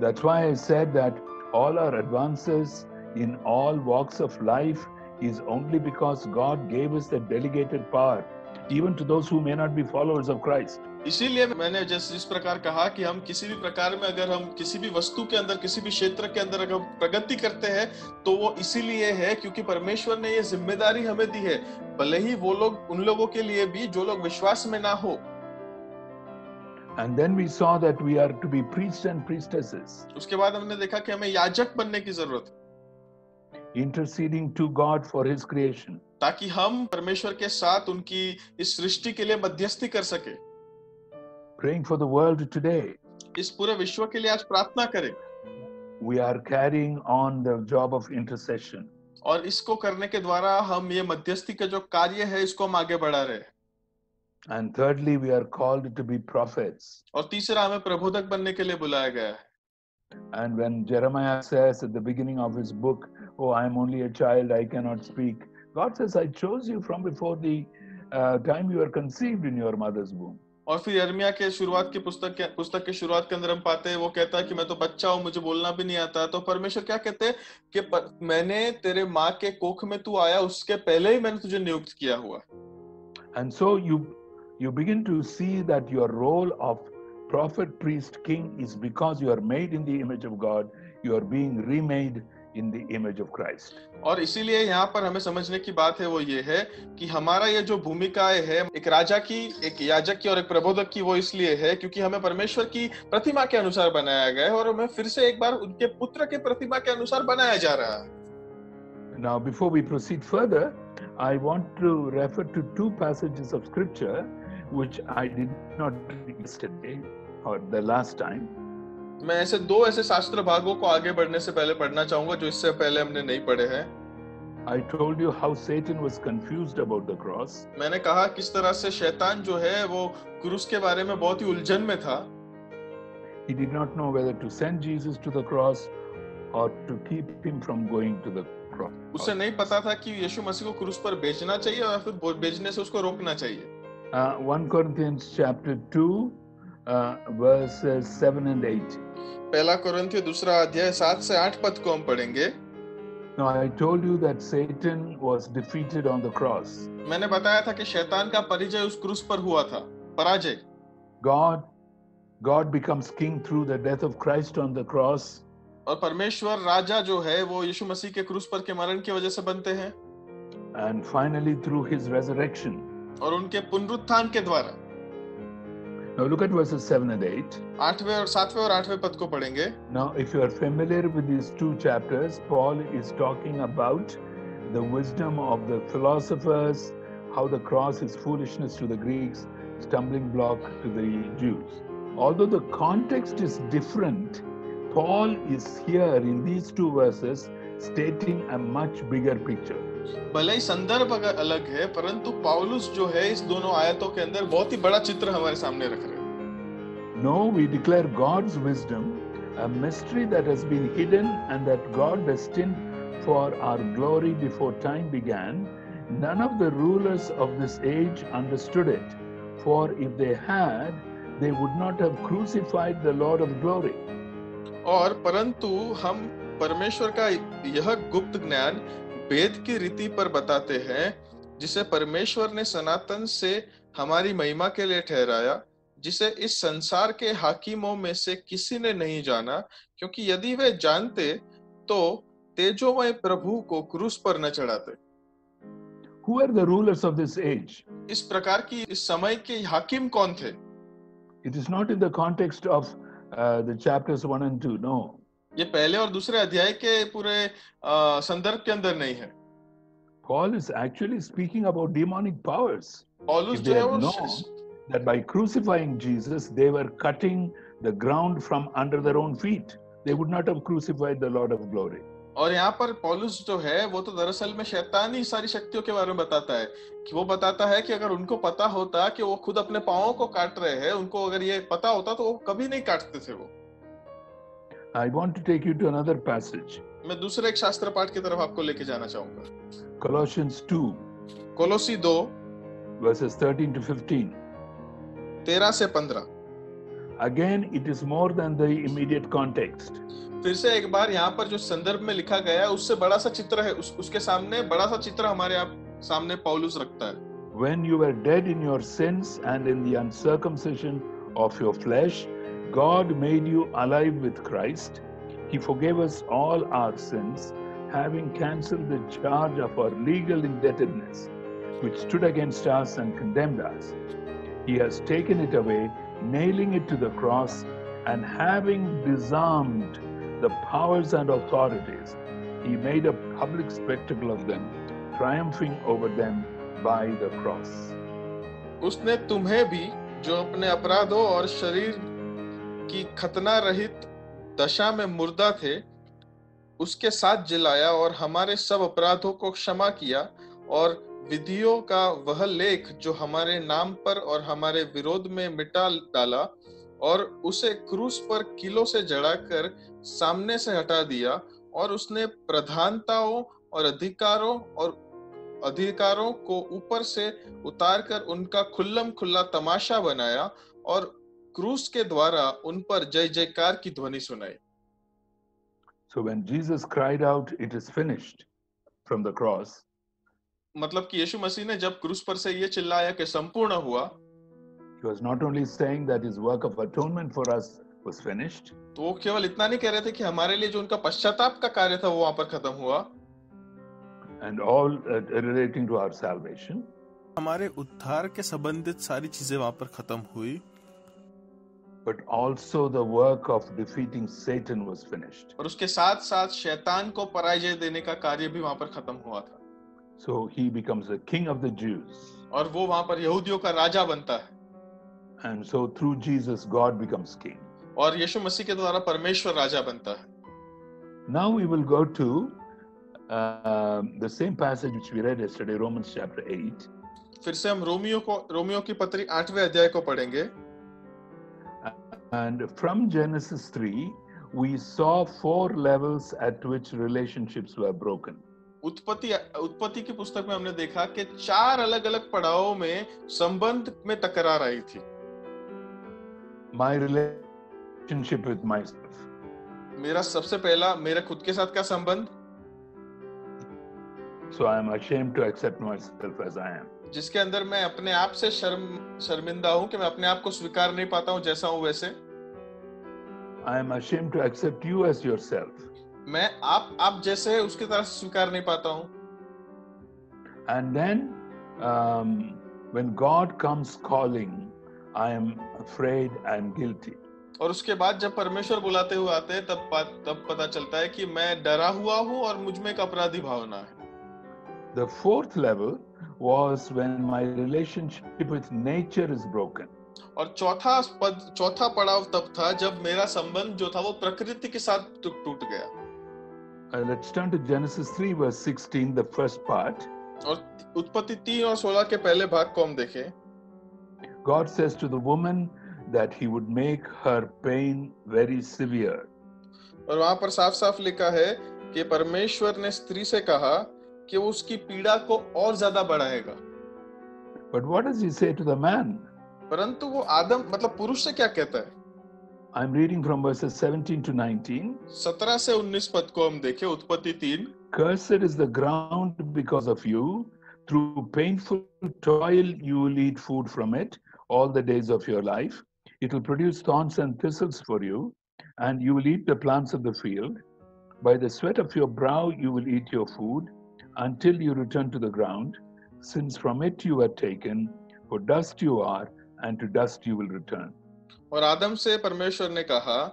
Speaker 3: That's why I said that all our advances in all walks of life is only because God gave us the delegated power, even to those who may not be followers of Christ.
Speaker 2: इसीलिए मैंने जिस प्रकार कहा कि हम किसी भी प्रकार में अगर हम किसी भी वस्तु के अंदर, किसी भी क्षेत्र के अंदर अगर प्रगति करते हैं, तो वो इसीलिए है क्योंकि परमेश्वर ने ये जिम्मेदारी हमें दी है, भले ही वो लोग उन लोगों के लिए भी जो लोग विश्वास में ना हो।
Speaker 3: And then we saw that we are to be priests and priestesses,
Speaker 2: उसके बाद हमने देखा कि हमें याजक बनने की जरूरत है,
Speaker 3: interceding to God for His creation,
Speaker 2: ताकि हम परमेश्वर के साथ उनकी इस सृष्टि के लिए मध्यस्थी कर सके,
Speaker 3: praying for the world today.
Speaker 2: इस पूरे विश्व के लिए आज प्रार्थना करें।
Speaker 3: We are carrying on the job of intercession.
Speaker 2: और इसको करने के द्वारा हम ये मध्यस्थी का जो कार्य है इसको हम आगे बढ़ा रहे हैं।
Speaker 3: And thirdly, we are called to be prophets.
Speaker 2: और तीसरा हमें प्रबोधक बनने के लिए बुलाया गया है।
Speaker 3: And when Jeremiah says at the beginning of his book, "Oh, I am only a child, I cannot speak," God says, "I chose you from before the time you were conceived in your mother's womb."
Speaker 2: और फिर यिर्मयाह के शुरुआत की पुस्तक के शुरुआत के अंदर हम पाते हैं, वो कहता है कि मैं तो बच्चा हूँ, मुझे बोलना भी नहीं आता। तो परमेश्वर क्या कहते हैं कि मैंने तेरे माँ के कोख में तू आया, उसके पहले ही मैंने तुझे नियुक्त किया हुआ।
Speaker 3: And so you begin to see that your role of prophet, priest, king is because you are made in the image of God, you are being remade in the image of Christ.
Speaker 2: और इसीलिए यहाँ पर हमें समझने की बात है वो ये है कि हमारा ये जो भूमिकाएं है, एक राजा की, एक याजक की और एक प्रबोधक की, वो इसलिए है क्योंकि हमें परमेश्वर की प्रतिमा के अनुसार बनाया गया है और हमें फिर से एक बार उनके पुत्र के प्रतिमा के अनुसार बनाया जा रहा है।
Speaker 3: Now, before we proceed further, I want to refer to two passages of scripture which I did not read yesterday or the last time.
Speaker 2: मैं ऐसे दो ऐसे शास्त्र भागों को आगे बढ़ने से पहले पढ़ना चाहूंगा जो इससे पहले हमने नहीं पढ़े हैं।
Speaker 3: I told you how Satan was confused about the cross.
Speaker 2: मैंने कहा किस तरह से शैतान जो है वो क्रूस के बारे में बहुत ही उलझन में था।
Speaker 3: He did not know whether to send Jesus to the cross or to keep him from going to the cross.
Speaker 2: उसे नहीं पता था कि यीशु मसीह को क्रूस पर भेजना चाहिए या फिर भेजने से उसको रोकना चाहिए।
Speaker 3: 1 Corinthians chapter 2 verses 7 and 8.
Speaker 2: पहला कोरिन्थियों दूसरा अध्याय 7 से 8 पद को हम पढ़ेंगे।
Speaker 3: Now I told you that Satan was defeated on the cross.
Speaker 2: मैंने बताया था कि शैतान का परिचय उस क्रूस पर हुआ था, पराजय।
Speaker 3: God becomes king through the death of Christ on the cross.
Speaker 2: और परमेश्वर राजा जो है वो यीशु मसीह के क्रूस पर के मरण की वजह से बनते हैं।
Speaker 3: And finally through his resurrection.
Speaker 2: और उनके पुनरुत्थान के द्वारा।
Speaker 3: Now look at verses 7 and 8.
Speaker 2: 8वें और 7वें और 8वें पद को पढ़ेंगे।
Speaker 3: Now if you are familiar with these two chapters, Paul is talking about the wisdom of the philosophers, how the cross is foolishness to the Greeks, stumbling block to the Jews. Although the context is different, Paul is here in these two verses stating a much bigger picture.
Speaker 2: भले ही संदर्भ अलग है, परंतु पौलुस जो है इस दोनों आयतों के अंदर बहुत ही बड़ा चित्र हमारे सामने रख रहे हैं।
Speaker 3: No, we declare God's wisdom, a mystery that has been hidden and that God destined for our glory before time began, none of the rulers of this age understood it. For if they had, they would not have crucified the Lord of glory.
Speaker 2: और परंतु हम परमेश्वर का यह गुप्त ज्ञान वेद की रीति पर बताते हैं, जिसे परमेश्वर ने सनातन से हमारी महिमा के लिए ठहराया, जिसे इस संसार के हाकिमों में से किसी ने नहीं जाना, क्योंकि यदि वे जानते तो तेजोमय प्रभु को क्रूस पर न चढ़ाते।
Speaker 3: Who are the rulers of this age?
Speaker 2: इस प्रकार की इस समय के हाकिम कौन थे?
Speaker 3: It is not in the context of the chapters 1 and 2, no.
Speaker 2: ये पहले और दूसरे अध्याय के पूरे संदर्भ के अंदर नहीं है।
Speaker 3: Paul is actually speaking about demonic powers.
Speaker 2: पौलुस
Speaker 3: If
Speaker 2: जो
Speaker 3: they
Speaker 2: है
Speaker 3: had
Speaker 2: वो
Speaker 3: known that by crucifying Jesus, they were cutting the ground from under their own feet, they would not have crucified the Lord of glory.
Speaker 2: और यहाँ पर पौलुस जो है वो तो दरअसल में शैतानी सारी शक्तियों के बारे में बताता है, कि वो बताता है कि अगर उनको पता होता कि वो खुद अपने पांवों को काट रहे हैं, उनको अगर ये पता होता तो वो कभी नहीं काटते थे वो।
Speaker 3: I want to take you to another passage.
Speaker 2: मैं दूसरे एक शास्त्र पाठ की तरफ आपको लेके जाना चाहूंगा।
Speaker 3: Colossians 2,
Speaker 2: कोलोसी 2
Speaker 3: verses 13 to 15.
Speaker 2: 13 से 15।
Speaker 3: Again, it is more than the immediate context.
Speaker 2: फिर से एक बार यहाँ पर जो संदर्भ में लिखा गया है उससे बड़ा सा चित्र है, उसके सामने बड़ा सा चित्र हमारे सामने पौलुस रखता है।
Speaker 3: When you were dead in your sins and in the uncircumcision of your flesh, God made you alive with Christ. He forgave us all our sins, having cancelled the charge of our legal indebtedness, which stood against us and condemned us. He has taken it away, nailing it to the cross, and having disarmed the powers and authorities, he made a public spectacle of them, triumphing over them by the cross.
Speaker 2: उसने तुम्हें भी, जो अपने अपराधों और शरीर की खतना रहित दशा में मुर्दा थे, उसके साथ जिलाया और हमारे सब अपराधों को क्षमा किया, और विधियों का वह लेख जो हमारे नाम पर और हमारे विरोध में मिटा डाला, और उसे क्रूस पर कीलों से जड़ाकर सामने से हटा दिया, और उसने प्रधानताओं और अधिकारों को ऊपर से उतारकर उनका खुल्लम खुल्ला तमाशा बनाया, और क्रूस के द्वारा उन पर जय जयकार की ध्वनि सुनाई।
Speaker 3: So when Jesus cried out, "It is finished," from the cross,
Speaker 2: मतलब कि यीशु मसीह ने जब क्रूस पर से ये चिल्लाया कि संपूर्ण हुआ,
Speaker 3: he was not only saying that his work of atonement for us was finished,
Speaker 2: तो वो केवल इतना नहीं कह रहे थे कि हमारे लिए जो उनका पश्चाताप का कार्य था वो वहां पर खत्म हुआ,
Speaker 3: and all relating to our salvation,
Speaker 2: हमारे उद्धार के संबंधित सारी चीजें वहां पर खत्म हुई,
Speaker 3: but also the work of defeating Satan was finished.
Speaker 2: और उसके साथ साथ शैतान को पराजय देने का कार्य भी वहां पर खत्म हुआ था।
Speaker 3: So he becomes the king of the Jews.
Speaker 2: और वो वहां पर यहूदियों का राजा बनता है,
Speaker 3: And so through Jesus, God becomes king.
Speaker 2: और यीशु मसीह के द्वारा परमेश्वर राजा बनता है।
Speaker 3: Now we will go to the same passage which we read yesterday, Romans chapter 8.
Speaker 2: फिर से हम रोमियो की पत्री 8वें अध्याय को पढ़ेंगे।
Speaker 3: And from Genesis 3, we saw 4 levels at which relationships were broken.
Speaker 2: उत्पत्ति की पुस्तक में हमने देखा कि 4 अलग-अलग पड़ावों में संबंध में तकरार आई थी।
Speaker 3: My relationship with myself.
Speaker 2: मेरा सबसे पहला मेरे खुद के साथ का संबंध,
Speaker 3: So I am ashamed to accept myself as I am.
Speaker 2: जिसके अंदर मैं अपने आप से शर्मिंदा हूं कि मैं अपने आप को स्वीकार नहीं पाता हूं जैसा हूं वैसे।
Speaker 3: I am ashamed to accept you as yourself.
Speaker 2: मैं आप जैसे है उसकी तरह स्वीकार नहीं पाता हूं।
Speaker 3: And then when God comes calling, I am afraid I am guilty.
Speaker 2: और उसके बाद जब परमेश्वर बुलाते हुए आते हैं तब पता चलता है कि मैं डरा हुआ हूं और मुझ में एक अपराधी भावना है।
Speaker 3: The 4th level was when my relationship with nature is broken.
Speaker 2: और चौथा पड़ाव तब था जब मेरा संबंध जो था वो प्रकृति के साथ टूट गया।
Speaker 3: Let's turn to Genesis 3 verse 16, the first part.
Speaker 2: और उत्पत्ति 3 और 16 के पहले भाग को हम देखें।
Speaker 3: God says to the woman that he would make her pain very severe.
Speaker 2: और वहां पर साफ-साफ लिखा है कि परमेश्वर ने स्त्री से कहा कि वो उसकी पीड़ा को और ज्यादा बढ़ाएगा।
Speaker 3: But what does he say to the man?
Speaker 2: परंतु वो आदम मतलब पुरुष से क्या कहता है?
Speaker 3: I'm reading from verses 17 to 19.
Speaker 2: 17 से 19 पद को हम देखें, उत्पत्ति 3।
Speaker 3: Cursed is the ground because of you. Through painful toil you will eat food from it all the days of your life. It will produce thorns and thistles for you, and you will eat the plants of the field. By the sweat of your brow you will eat your food until you return to the ground, since from it you are taken, for dust you are, and to dust you will return.
Speaker 2: और आदम से परमेश्वर ने कहा,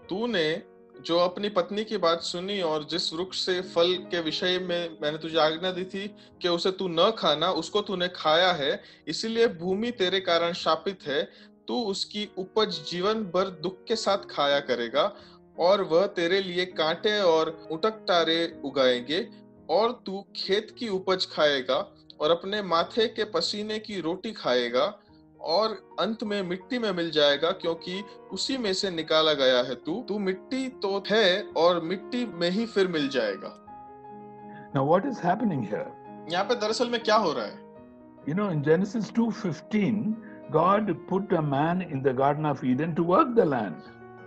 Speaker 2: तूने जो अपनी पत्नी की बात सुनी और जिस वृक्ष से फल के विषय में मैंने तुझे आज्ञा दी थी कि उसे तू न खाना, उसको तूने खाया है, इसीलिए भूमि तेरे कारण शापित है। तू उसकी उपज जीवन भर दुख के साथ खाया करेगा, और वह तेरे लिए कांटे और उटकटारे उगाएंगे, और तू खेत की उपज खाएगा और अपने माथे के पसीने की रोटी खाएगा, और अंत में मिट्टी में मिल जाएगा, क्योंकि उसी में से निकाला गया है। तू मिट्टी तो है और मिट्टी में ही फिर मिल जाएगा।
Speaker 3: Now what is happening here?
Speaker 2: यहाँ पे दरअसल में क्या हो रहा है?
Speaker 3: You know, in Genesis 2:15, God put a man in the Garden of Eden to work the land.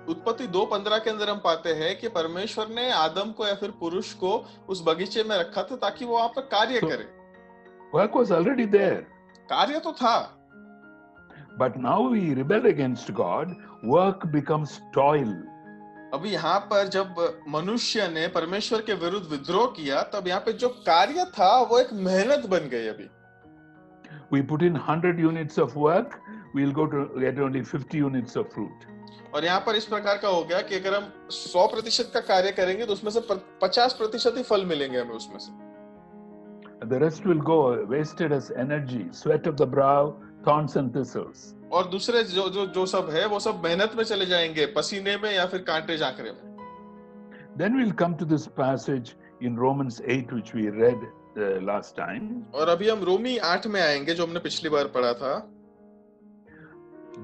Speaker 2: उत्पत्ति 2:15 के अंदर हम पाते हैं कि परमेश्वर ने आदम को या फिर पुरुष को उस बगीचे में रखा था ताकि वो वहां पर कार्य करे।
Speaker 3: Work was already there.
Speaker 2: कार्य तो था,
Speaker 3: But now we rebel against God, work becomes toil.
Speaker 2: अभी यहाँ पर जब मनुष्य ने परमेश्वर के विरुद्ध विद्रोह किया, तब यहाँ पे जो कार्य था वो एक मेहनत बन गई। अभी
Speaker 3: We put in 100 units of work, we'll go to get only 50 units of fruit.
Speaker 2: और यहाँ पर इस प्रकार का हो गया कि अगर हम 100% का कार्य करेंगे तो उसमें से 50% ही फल मिलेंगे हमें उसमें से।
Speaker 3: The rest will go wasted as energy, sweat of the brow, thorns and thistles.
Speaker 2: और दूसरे जो सब है वो सब मेहनत में चले जाएंगे, पसीने में या फिर कांटे झांकरे में।
Speaker 3: Then we'll come to this passage in Romans 8, which we read last time.
Speaker 2: और अभी हम रोमी 8 में आएंगे जो हमने पिछली बार पढ़ा था।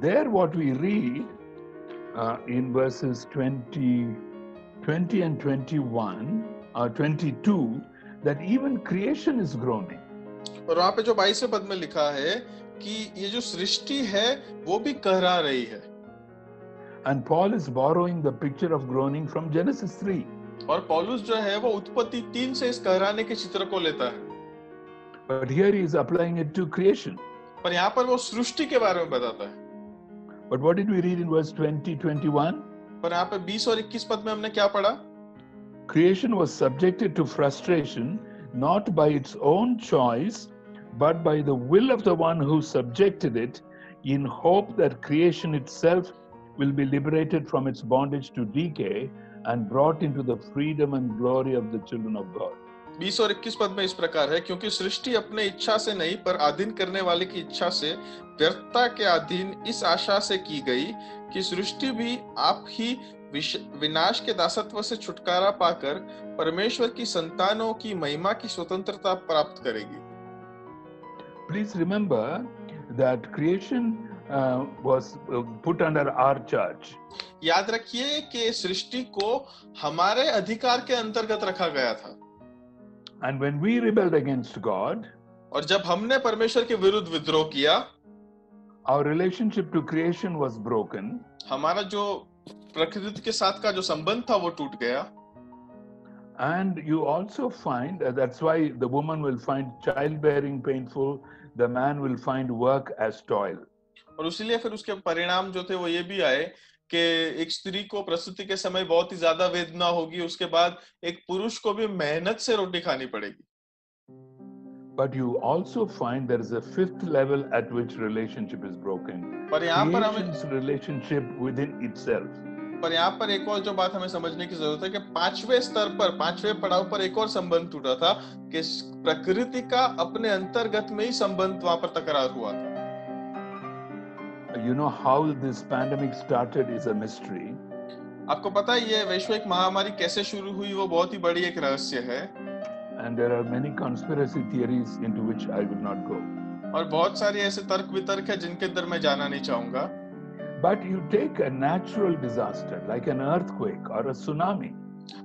Speaker 3: There what we read in verses 20 and 21 or 22, that even creation is groaning.
Speaker 2: और वहाँ पे जो 22वें पद में लिखा है कि ये जो सृष्टि है वो भी कहरा रही है।
Speaker 3: And Paul is borrowing the picture of groaning from Genesis 3.
Speaker 2: और पौलुस जो है वो उत्पत्ति 3 से इस कहराने के चित्र को लेता है।
Speaker 3: But here he is applying it to creation.
Speaker 2: पर यहाँ पर वो सृष्टि के बारे में बताता है।
Speaker 3: But what did we read in verse 20-21?
Speaker 2: पर यहाँ पे 20 और 21 पद में हमने क्या पढ़ा?
Speaker 3: Creation was subjected to frustration, not by its own choice, but by the will of the one who subjected it, in hope that creation itself will be liberated from its bondage to decay and brought into the freedom and glory of the children of God.
Speaker 2: 20 और 21 पद में इस प्रकार है, क्योंकि सृष्टि अपने इच्छा से नहीं पर अधीन करने वाले की इच्छा से व्यर्थता के अधीन इस आशा से की गई कि सृष्टि भी आप ही विनाश के दासत्व से छुटकारा पाकर परमेश्वर की संतानों की महिमा की स्वतंत्रता प्राप्त करेगी।
Speaker 3: Please remember that creation was put under our charge.
Speaker 2: याद रखिए कि सृष्टि को हमारे अधिकार के अंतर्गत रखा गया था।
Speaker 3: And when we rebelled against God,
Speaker 2: और जब हमने परमेश्वर के विरुद्ध विद्रोह किया,
Speaker 3: our relationship to creation was broken.
Speaker 2: हमारा जो प्रकृति के साथ का जो संबंध था वो टूट गया।
Speaker 3: And you also find that's why the woman will find childbearing painful, the man will find work as toil.
Speaker 2: और इसीलिए फिर उसके परिणाम जो थे वो ये भी आए कि एक स्त्री को प्रसूति के समय बहुत ही ज्यादा वेदना होगी, उसके बाद एक पुरुष को भी मेहनत से रोटी खानी पड़ेगी।
Speaker 3: But you also find there is a fifth level at which relationship is broken.
Speaker 2: पर यहाँ पर
Speaker 3: Creation's relationship within itself.
Speaker 2: पर यहाँ पर एक और जो बात हमें समझने की जरूरत है कि 5वें स्तर पर, 5वें पड़ाव पर एक और संबंध टूटा था कि प्रकृति का अपने अंतर्गत में ही संबंध वहां पर तकरार हुआ था।
Speaker 3: You know how this pandemic started is a mystery.
Speaker 2: आपको पता है ये वैश्विक महामारी कैसे शुरू हुई, वो बहुत ही बड़ी एक रहस्य है।
Speaker 3: And there are many conspiracy theories into which I will not go.
Speaker 2: और बहुत सारे ऐसे तर्क वितर्क है जिनके अंदर मैं जाना नहीं चाहूंगा।
Speaker 3: But you take a natural disaster like an earthquake or a tsunami.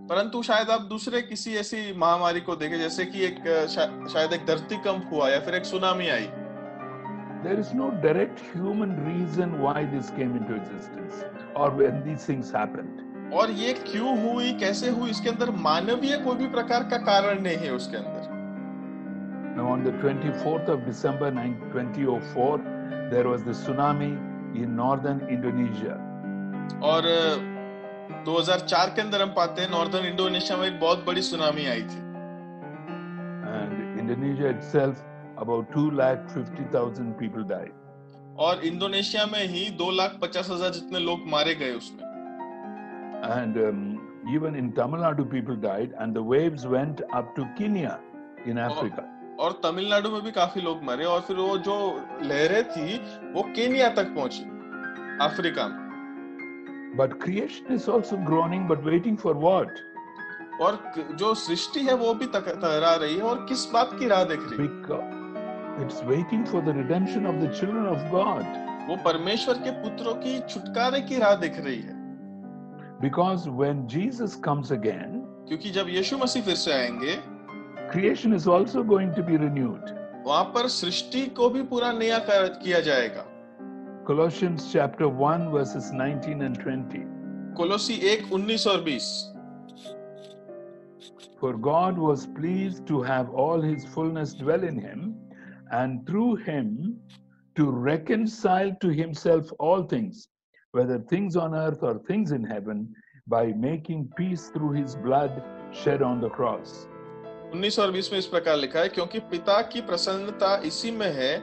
Speaker 2: परंतु शायद आप दूसरे किसी ऐसी महामारी को देखें, जैसे कि एक शायद एक धरतीकंप हुआ या फिर एक tsunami I.
Speaker 3: There is no direct human reason why this came into existence or when these things happened.
Speaker 2: और ये क्यों हुई, कैसे हुई, इसके अंदर मानवीय कोई भी प्रकार का कारण नहीं है उसके अंदर।
Speaker 3: Now on the 24th of December 2004, there was the tsunami in northern Indonesia.
Speaker 2: और 2004 के अंदर हम पाते हैं नॉर्दर्न इंडोनेशिया में एक बहुत बड़ी सुनामी आई थी।
Speaker 3: And Indonesia itself, about 250,000 people died.
Speaker 2: और इंडोनेशिया में ही 2,50,000 जितने लोग मारे गए उसमें।
Speaker 3: And even in Tamil Nadu, people died, and the waves went up to Kenya in Africa.
Speaker 2: और तमिलनाडु में भी काफी लोग मरे, और फिर वो जो लहरें थी वो केनिया तक पहुंची, अफ्रीका में।
Speaker 3: But creation is also groaning, but waiting for what?
Speaker 2: और जो सृष्टि है वो भी तकरा रही है, और किस बात की राह देख रही है?
Speaker 3: Because it's waiting for the redemption of the children of God.
Speaker 2: वो परमेश्वर के पुत्रों की छुटकारे की राह देख रही है।
Speaker 3: Because when Jesus comes again,
Speaker 2: क्योंकि जब यीशु मसीह फिर से आएंगे,
Speaker 3: creation is also going to be renewed.
Speaker 2: वहां पर सृष्टि को भी पूरा नया किया जाएगा।
Speaker 3: Colossians chapter 1 verses 19 and 20.
Speaker 2: कोलोसी 1:19 और 20।
Speaker 3: For God was pleased to have all his fullness dwell in him, and through him to reconcile to himself all things, whether things on earth or things in heaven, by making peace through his blood shed on the cross.
Speaker 2: 19 और 20 में इस प्रकार लिखा है, क्योंकि पिता की प्रसन्नता इसी में है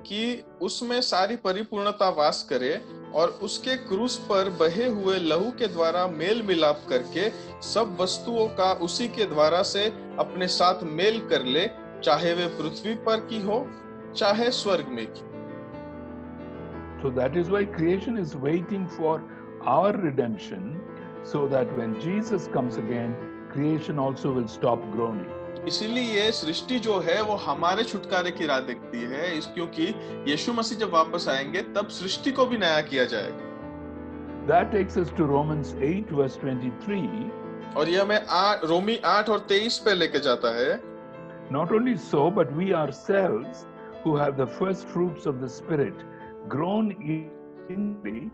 Speaker 2: कि उसमें सारी परिपूर्णता वास करे, और उसके क्रूस पर बहे हुए लहू के द्वारा मेल मिलाप करके सब वस्तुओं का उसी के द्वारा से अपने साथ मेल कर ले, चाहे वे पृथ्वी पर की हो चाहे स्वर्ग में की।
Speaker 3: So that is why creation is waiting for our redemption, so that when Jesus comes again, creation also will stop groaning.
Speaker 2: इसीलिए सृष्टि जो है वो हमारे छुटकारे की राह देखती है, इस क्योंकि यीशु मसीह जब वापस आएंगे तब सृष्टि को भी नया किया जाएगा।
Speaker 3: That takes us to Romans 8 verse 23.
Speaker 2: और यह हमें रोमी 8 और 23 पे लेके जाता है।
Speaker 3: Not only so, but we ourselves who have the first fruits of the Spirit groan inwardly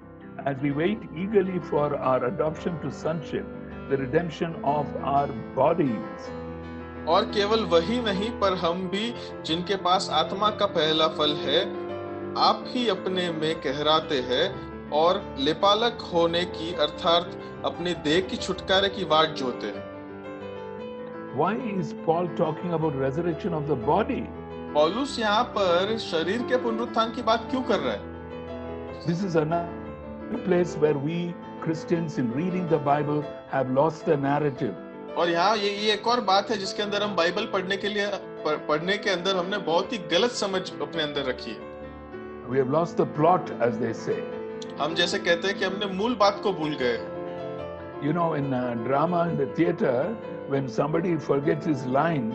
Speaker 3: as we wait eagerly for our adoption to sonship, the redemption of our bodies.
Speaker 2: और केवल वही नहीं, पर हम भी जिनके पास आत्मा का पहला फल है, आप ही अपने में कहराते हैं और लेपालक होने की अर्थात अपनी देह की छुटकारे की वाट जोते हैं।
Speaker 3: Why is Paul talking about resurrection of the body?
Speaker 2: पौलुस यहाँ पर शरीर के पुनरुत्थान की बात क्यों कर रहा है?
Speaker 3: This is another place where we Christians in reading the Bible have lost the narrative.
Speaker 2: और यहाँ ये एक और बात है जिसके अंदर हम बाइबल पढ़ने के अंदर हमने बहुत ही गलत समझ अपने अंदर रखी है।
Speaker 3: We have lost the plot, as they say.
Speaker 2: हम जैसे कहते हैं कि हमने मूल बात को भूल गए।
Speaker 3: You know, in drama, in the theater, when somebody forgets his line,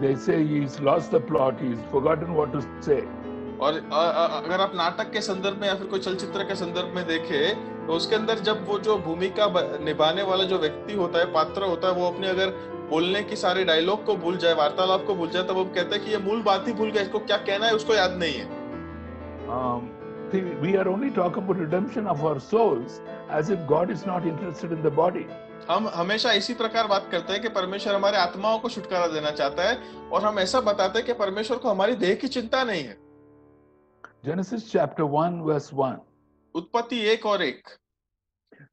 Speaker 3: they say he's lost the plot, he's forgotten what to say.
Speaker 2: और अगर आप नाटक के संदर्भ में या फिर कोई चलचित्र के संदर्भ में देखें, तो उसके अंदर जब वो जो भूमिका निभाने वाला जो व्यक्ति होता है, पात्र होता है, वो अपने अगर बोलने की सारे डायलॉग को भूल जाए, वार्तालाप को भूल जाए, तब वो कहते हैं कि ये मूल बात ही भूल गया, इसको क्या कहना है उसको याद नहीं है।
Speaker 3: We are only talking about redemption of our souls, as if God is not interested in the body.
Speaker 2: हम हमेशा इसी प्रकार बात करते हैं कि परमेश्वर हमारे आत्माओं को छुटकारा देना चाहता है, और हम ऐसा बताते हैं कि परमेश्वर को हमारी देह की चिंता नहीं है।
Speaker 3: Genesis chapter 1 verse 1.
Speaker 2: उत्पत्ति 1 और 1।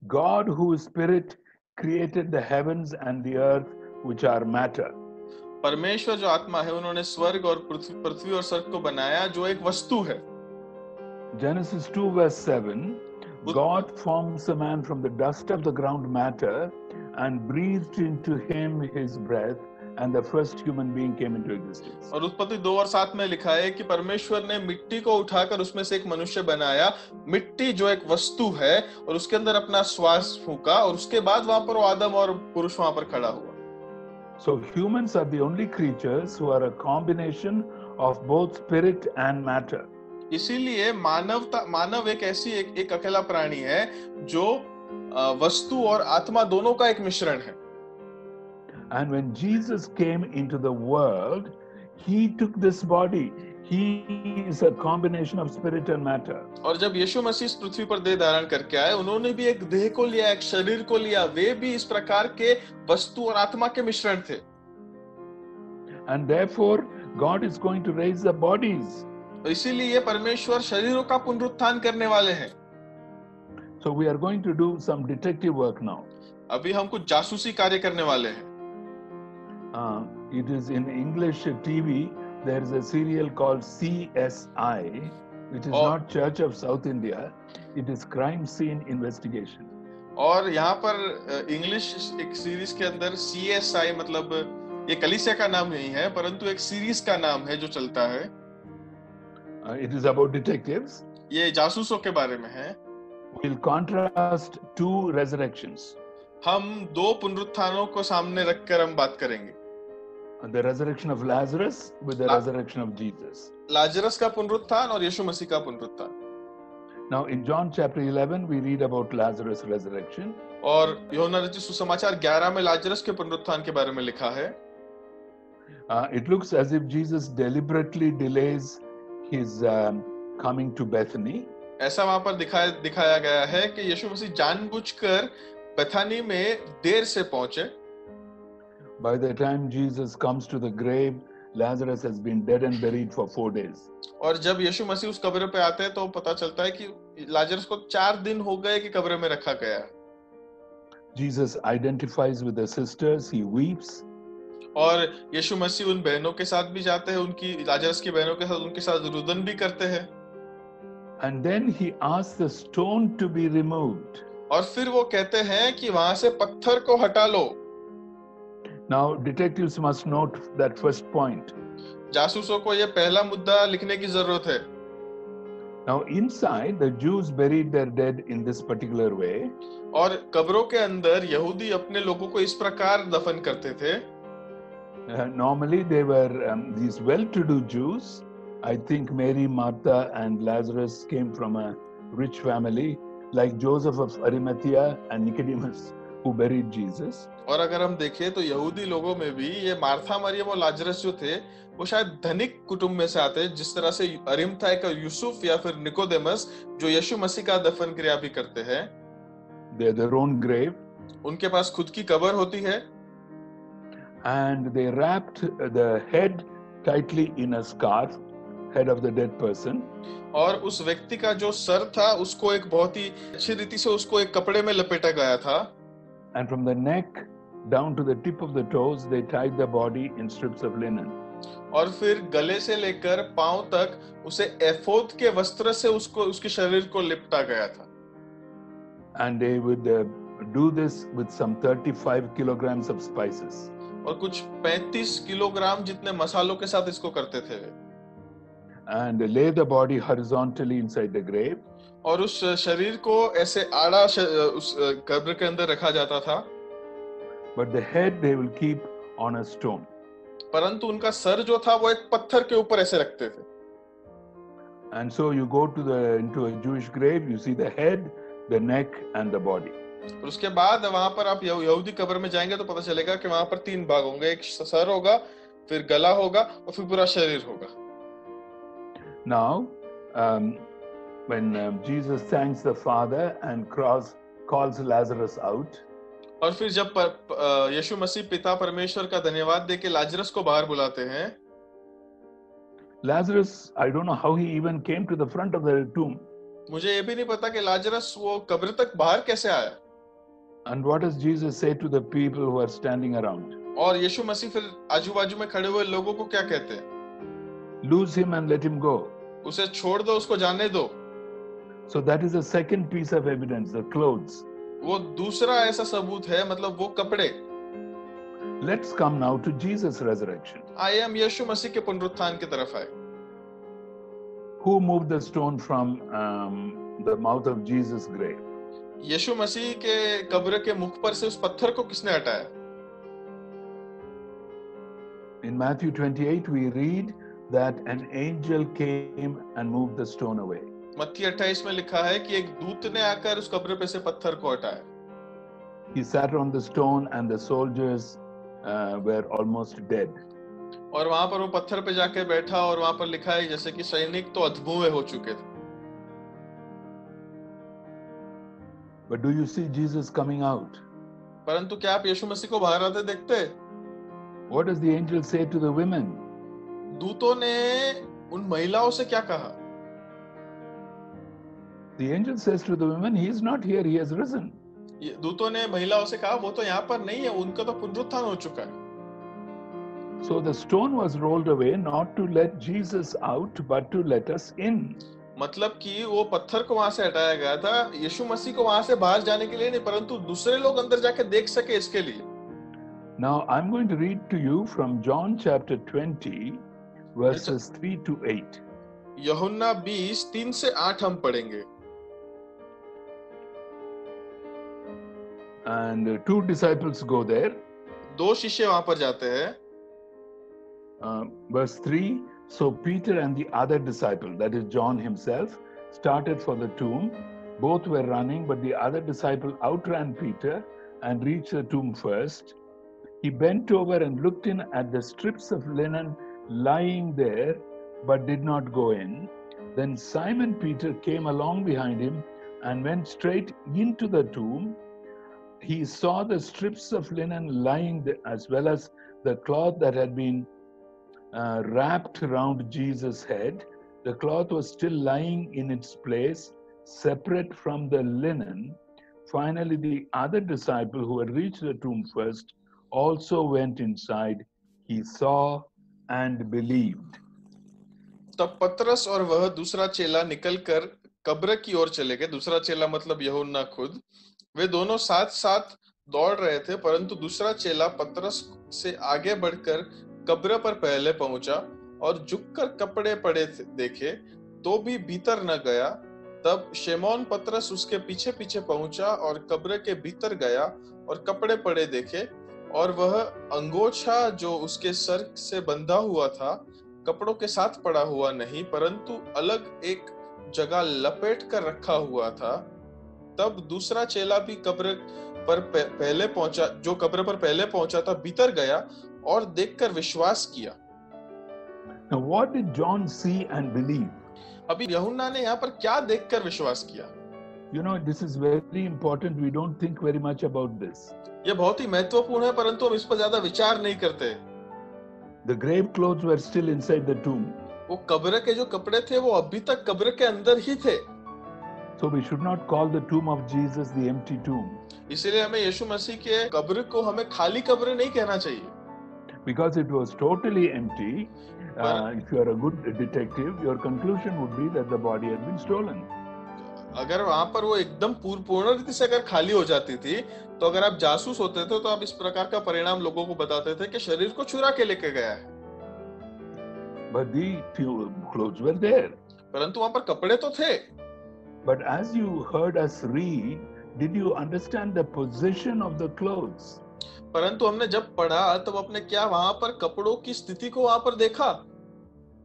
Speaker 3: God who is spirit created the heavens and the earth which are matter.
Speaker 2: परमेश्वर जो आत्मा है, उन्होंने स्वर्ग और पृथ्वी और स्वर्ग को बनाया जो एक वस्तु है।
Speaker 3: Genesis 2 verse 7. God forms a man from the dust of the ground matter and breathed into him his breath, and the first human being came into existence.
Speaker 2: और उत्पत्ति 2 और 7 में लिखा है कि परमेश्वर ने मिट्टी को उठाकर उसमें से एक मनुष्य बनाया, मिट्टी जो एक वस्तु है, और उसके अंदर अपना श्वास फूंका, और उसके बाद वहां पर वो आदम और पुरुष वहां पर खड़ा हुआ।
Speaker 3: So humans are the only creatures who are a combination of both spirit and matter.
Speaker 2: इसीलिए मानव एक अकेला प्राणी है जो वस्तु और आत्मा दोनों का एक मिश्रण है।
Speaker 3: And when Jesus came into the world, he took this body. He is a combination of spirit and matter.
Speaker 2: और जब यीशु मसीह इस पृथ्वी पर देह धारण करके आए, उन्होंने भी एक देह को लिया, एक शरीर को लिया। वे भी इस प्रकार के वस्तु और आत्मा के मिश्रण थे।
Speaker 3: And therefore, God is going to raise the bodies.
Speaker 2: इसीलिए परमेश्वर शरीरों का पुनरुत्थान करने वाले हैं।
Speaker 3: So we are going to do some detective work now.
Speaker 2: अभी हम कुछ जासूसी कार्य करने वाले हैं।
Speaker 3: It is in English TV. There is a serial called CSI, which is not Church of South India. It is Crime Scene Investigation.
Speaker 2: और यहाँ पर इंग्लिश एक सीरीज के अंदर CSI, मतलब ये कलीसिया का नाम नहीं है, परंतु एक सीरीज का नाम है जो चलता है।
Speaker 3: It is about detectives.
Speaker 2: ये जासूसों के बारे में है।
Speaker 3: We'll contrast two resurrections.
Speaker 2: हम दो पुनरुत्थानों को सामने रखकर हम बात करेंगे।
Speaker 3: The resurrection of Lazarus with the resurrection of Jesus.
Speaker 2: Lazarus का पुनरुत्थान और यीशु मसीह का पुनरुत्थान।
Speaker 3: Now in John chapter 11 we read about Lazarus' resurrection.
Speaker 2: और यूहन्ना रचित सुसमाचार 11 में लाजरस के पुनरुत्थान के बारे में लिखा है।
Speaker 3: It looks as if Jesus deliberately delays his coming to Bethany.
Speaker 2: ऐसा वहां पर दिखाया गया है कि यीशु मसीह जानबूझकर बेथानी में देर से पहुंचे।
Speaker 3: By the time Jesus comes to the grave, Lazarus has been dead and buried for 4 days.
Speaker 2: और जब यीशु मसीह उस कब्र पे आते हैं तो पता चलता है कि लाजरस को 4 दिन हो गए कि कब्र में रखा गया है।
Speaker 3: Jesus identifies with the sisters, he weeps.
Speaker 2: और यीशु मसीह उन बहनों के साथ भी जाते हैं, उनकी लाजरस की बहनों के साथ उनके साथ रुदन भी करते हैं।
Speaker 3: And then he asks the stone to be removed.
Speaker 2: और फिर वो कहते हैं कि वहां से पत्थर को हटा लो।
Speaker 3: Now detectives must note that first point.
Speaker 2: जासूसों को ये पहला मुद्दा लिखने की जरूरत है।
Speaker 3: Now inside the Jews buried their dead in this particular way.
Speaker 2: और कब्रों के अंदर यहूदी अपने लोगों को इस प्रकार दफन करते थे।
Speaker 3: Normally they were these well-to-do Jews. I think Mary, Martha and Lazarus came from a rich family like Joseph of Arimathea and Nicodemus who buried Jesus.
Speaker 2: और अगर हम देखें तो यहूदी लोगों में भी ये मार्था, मरियम और लाजरस जो थे वो शायद धनिक कुटुंब में से आते, जिस तरह से अरिमथाई का यूसुफ या फिर निकोदेमस जो यीशु मसीह का दफन क्रिया भी करते हैं।
Speaker 3: They had their own grave.
Speaker 2: उनके पास खुद की कब्र होती है।
Speaker 3: And they wrapped the head tightly in a scarf, head of the dead person.
Speaker 2: और उस व्यक्ति का जो सर था उसको एक बहुत ही अच्छी रीति से उसको एक कपड़े में लपेटा गया था।
Speaker 3: And from the neck down to the tip of the toes, they tied the body in strips of linen.
Speaker 2: और फिर गले से लेकर पांव तक उसे एफोद के वस्त्र से उसके शरीर को लिपटा गया था।
Speaker 3: And they would do this with some 35 kilograms of spices.
Speaker 2: और कुछ 35 किलोग्राम जितने मसालों के साथ इसको करते थे वे।
Speaker 3: And lay the body horizontally inside the grave.
Speaker 2: और उस शरीर को ऐसे आड़ा उस कब्र के अंदर रखा जाता था।
Speaker 3: But the head they will keep on a stone.
Speaker 2: परंतु उनका सर जो था वो एक पत्थर के ऊपर ऐसे रखते थे।
Speaker 3: And so you go into a Jewish grave, you see the head, the neck and the body.
Speaker 2: और उसके बाद वहां पर आप यहूदी कब्र में जाएंगे तो पता चलेगा कि वहां पर 3 भाग होंगे, एक सर होगा, फिर गला होगा और फिर पूरा शरीर होगा।
Speaker 3: Now, when Jesus thanks the Father and calls Lazarus out,
Speaker 2: और फिर जब यीशु मसीह पिता परमेश्वर का धन्यवाद देके लाजरस को बाहर बुलाते हैं।
Speaker 3: Lazarus, I don't know how he even came to the front of the tomb.
Speaker 2: मुझे ये भी नहीं पता कि लाजरस वो कब्र तक बाहर कैसे आया।
Speaker 3: And what does Jesus say to the people who are standing around?
Speaker 2: और यीशु मसीह फिर आजू-बाजू में खड़े हुए लोगों को क्या कहते हैं?
Speaker 3: Loose him and let him go.
Speaker 2: उसे छोड़ दो, उसको जाने दो।
Speaker 3: So that is the second piece of evidence, the clothes.
Speaker 2: वो दूसरा ऐसा सबूत है, मतलब वो कपड़े।
Speaker 3: Let's come now to Jesus' resurrection.
Speaker 2: आइए हम यीशु मसीह के पुनरुत्थान की तरफ आए।
Speaker 3: Who moved the stone from the mouth of Jesus' grave?
Speaker 2: यीशु मसीह के कब्र के मुख पर से उस पत्थर को किसने हटाया?
Speaker 3: In Matthew 28 we read that an angel came and moved the stone away.
Speaker 2: मत्ती 28 में लिखा है कि एक दूत ने आकर उस कब्र पे से पत्थर को हटाया।
Speaker 3: He sat on the stone and the soldiers were almost dead.
Speaker 2: और वहां पर वो पत्थर पे जाके बैठा और वहां पर लिखा है जैसे कि सैनिक तो अधमूए हो चुके थे.
Speaker 3: But do you see Jesus coming out?
Speaker 2: परंतु क्या आप यीशु मसीह को बाहर आते देखते?
Speaker 3: What does the angel say to the women?
Speaker 2: दूतों ने उन महिलाओं से क्या कहा?
Speaker 3: The angel says to the women, he is not here, he has risen.
Speaker 2: दूतों ने महिलाओं से कहा वो तो यहाँ पर नहीं है, उनका तो पुनरुत्थान हो चुका है.
Speaker 3: So the stone was rolled away not to let Jesus out but to let us in.
Speaker 2: मतलब कि वो पत्थर को वहां से हटाया गया था यीशु मसीह को वहां से बाहर जाने के लिए नहीं, परंतु दूसरे लोग अंदर जाके देख सके इसके लिए.
Speaker 3: Now I'm going to read to you from John chapter 20 verses 3 to 8.
Speaker 2: यूहन्ना 20 3 से 8 हम पढ़ेंगे.
Speaker 3: And two disciples go there.
Speaker 2: दो शिष्य वहां पर जाते हैं.
Speaker 3: Verse 3, so Peter and the other disciple, that is John himself, started for the tomb. Both were running, but the other disciple outran Peter and reached the tomb first. He bent over and looked in at the strips of linen lying there, but did not go in. Then Simon Peter came along behind him and went straight into the tomb. He saw the strips of linen lying there, as well as the cloth that had been wrapped around Jesus' head. The cloth was still lying in its place, separate from the linen. Finally, the other disciple who had reached the tomb first also went inside. He saw and believed.
Speaker 2: तब पतरस और वह दूसरा चेला निकलकर कब्र की ओर चले गए. दूसरा चेला मतलब यूहन्ना खुद. वे दोनों साथ साथ दौड़ रहे थे, परंतु दूसरा चेला पतरस से आगे बढ़कर कब्र पर पहले पहुंचा और झुककर कपड़े पड़े देखे तो भी भीतर न गया. तब शिमोन पतरस उसके पीछे पीछे पहुंचा और कब्र के भीतर गया और कपड़े पड़े देखे, और वह अंगोछा जो उसके सर से बंधा हुआ था कपड़ों के साथ पड़ा हुआ नहीं, परंतु अलग एक जगह लपेट कर रखा हुआ था. तब दूसरा चेला भी कब्र पर पहले पहुंचा, जो कब्र पर पहले पहुंचा था, भीतर गया और देखकर विश्वास किया.
Speaker 3: Now, what did John see and believe?
Speaker 2: अभी यूहन्ना ने यहाँ पर क्या देखकर विश्वास किया?
Speaker 3: You know, this is very important. We don't think very much about this.
Speaker 2: ये बहुत ही महत्वपूर्ण है, परंतु हम इस पर ज्यादा विचार नहीं करते.
Speaker 3: The grave clothes were still inside the tomb.
Speaker 2: वो कब्र के जो कपड़े थे वो अभी तक कब्र के अंदर ही थे.
Speaker 3: So we should not call the tomb of Jesus the empty tomb.
Speaker 2: इसलिए हमें यीशु मसीह के कब्र को हमें खाली कब्र नहीं कहना चाहिए.
Speaker 3: Because it was totally empty. If you are a good detective, your conclusion would be that the body had been stolen.
Speaker 2: अगर वहां पर वो एकदम पूर्ण रीति से अगर खाली हो जाती थी, तो अगर आप जासूस होते थे तो आप इस प्रकार का परिणाम लोगों को बताते थे कि शरीर को चुरा के लेके गया है.
Speaker 3: But the clothes were there.
Speaker 2: परंतु वहां पर कपड़े तो थे.
Speaker 3: But as you heard us read, did you understand the position of the clothes?
Speaker 2: परंतु हमने जब पढ़ा तब अपने क्या वहां पर कपड़ों की स्थिति को वहां पर देखा.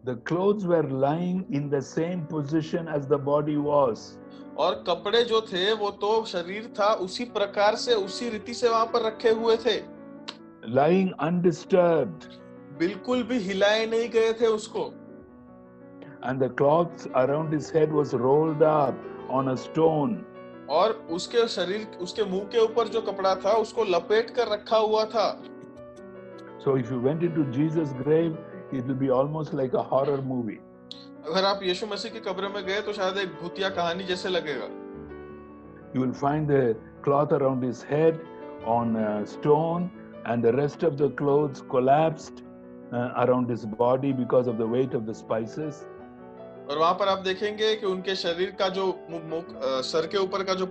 Speaker 3: The clothes were lying in the same position as the body was.
Speaker 2: और कपड़े जो थे वो तो शरीर था उसी प्रकार से उसी रीति से वहां पर रखे हुए थे.
Speaker 3: Lying undisturbed.
Speaker 2: बिल्कुल भी हिलाए नहीं गए थे उसको.
Speaker 3: And the cloth around his head was rolled up on a stone.
Speaker 2: और उसके शरीर, उसके मुंह के ऊपर जो कपड़ा था उसको लपेट कर रखा हुआ था.
Speaker 3: So if you went into Jesus' grave, it will be almost like a horror movie.
Speaker 2: अगर आप यीशु मसीह की कब्र में गए तो शायद एक भूतिया कहानी जैसे लगेगा.
Speaker 3: You will find the cloth around his head on a stone, and the rest of the clothes collapsed around his body because of the weight of the spices.
Speaker 2: और वहां पर आप देखेंगे कि उनके शरीर का जो सर के ऊपर का जो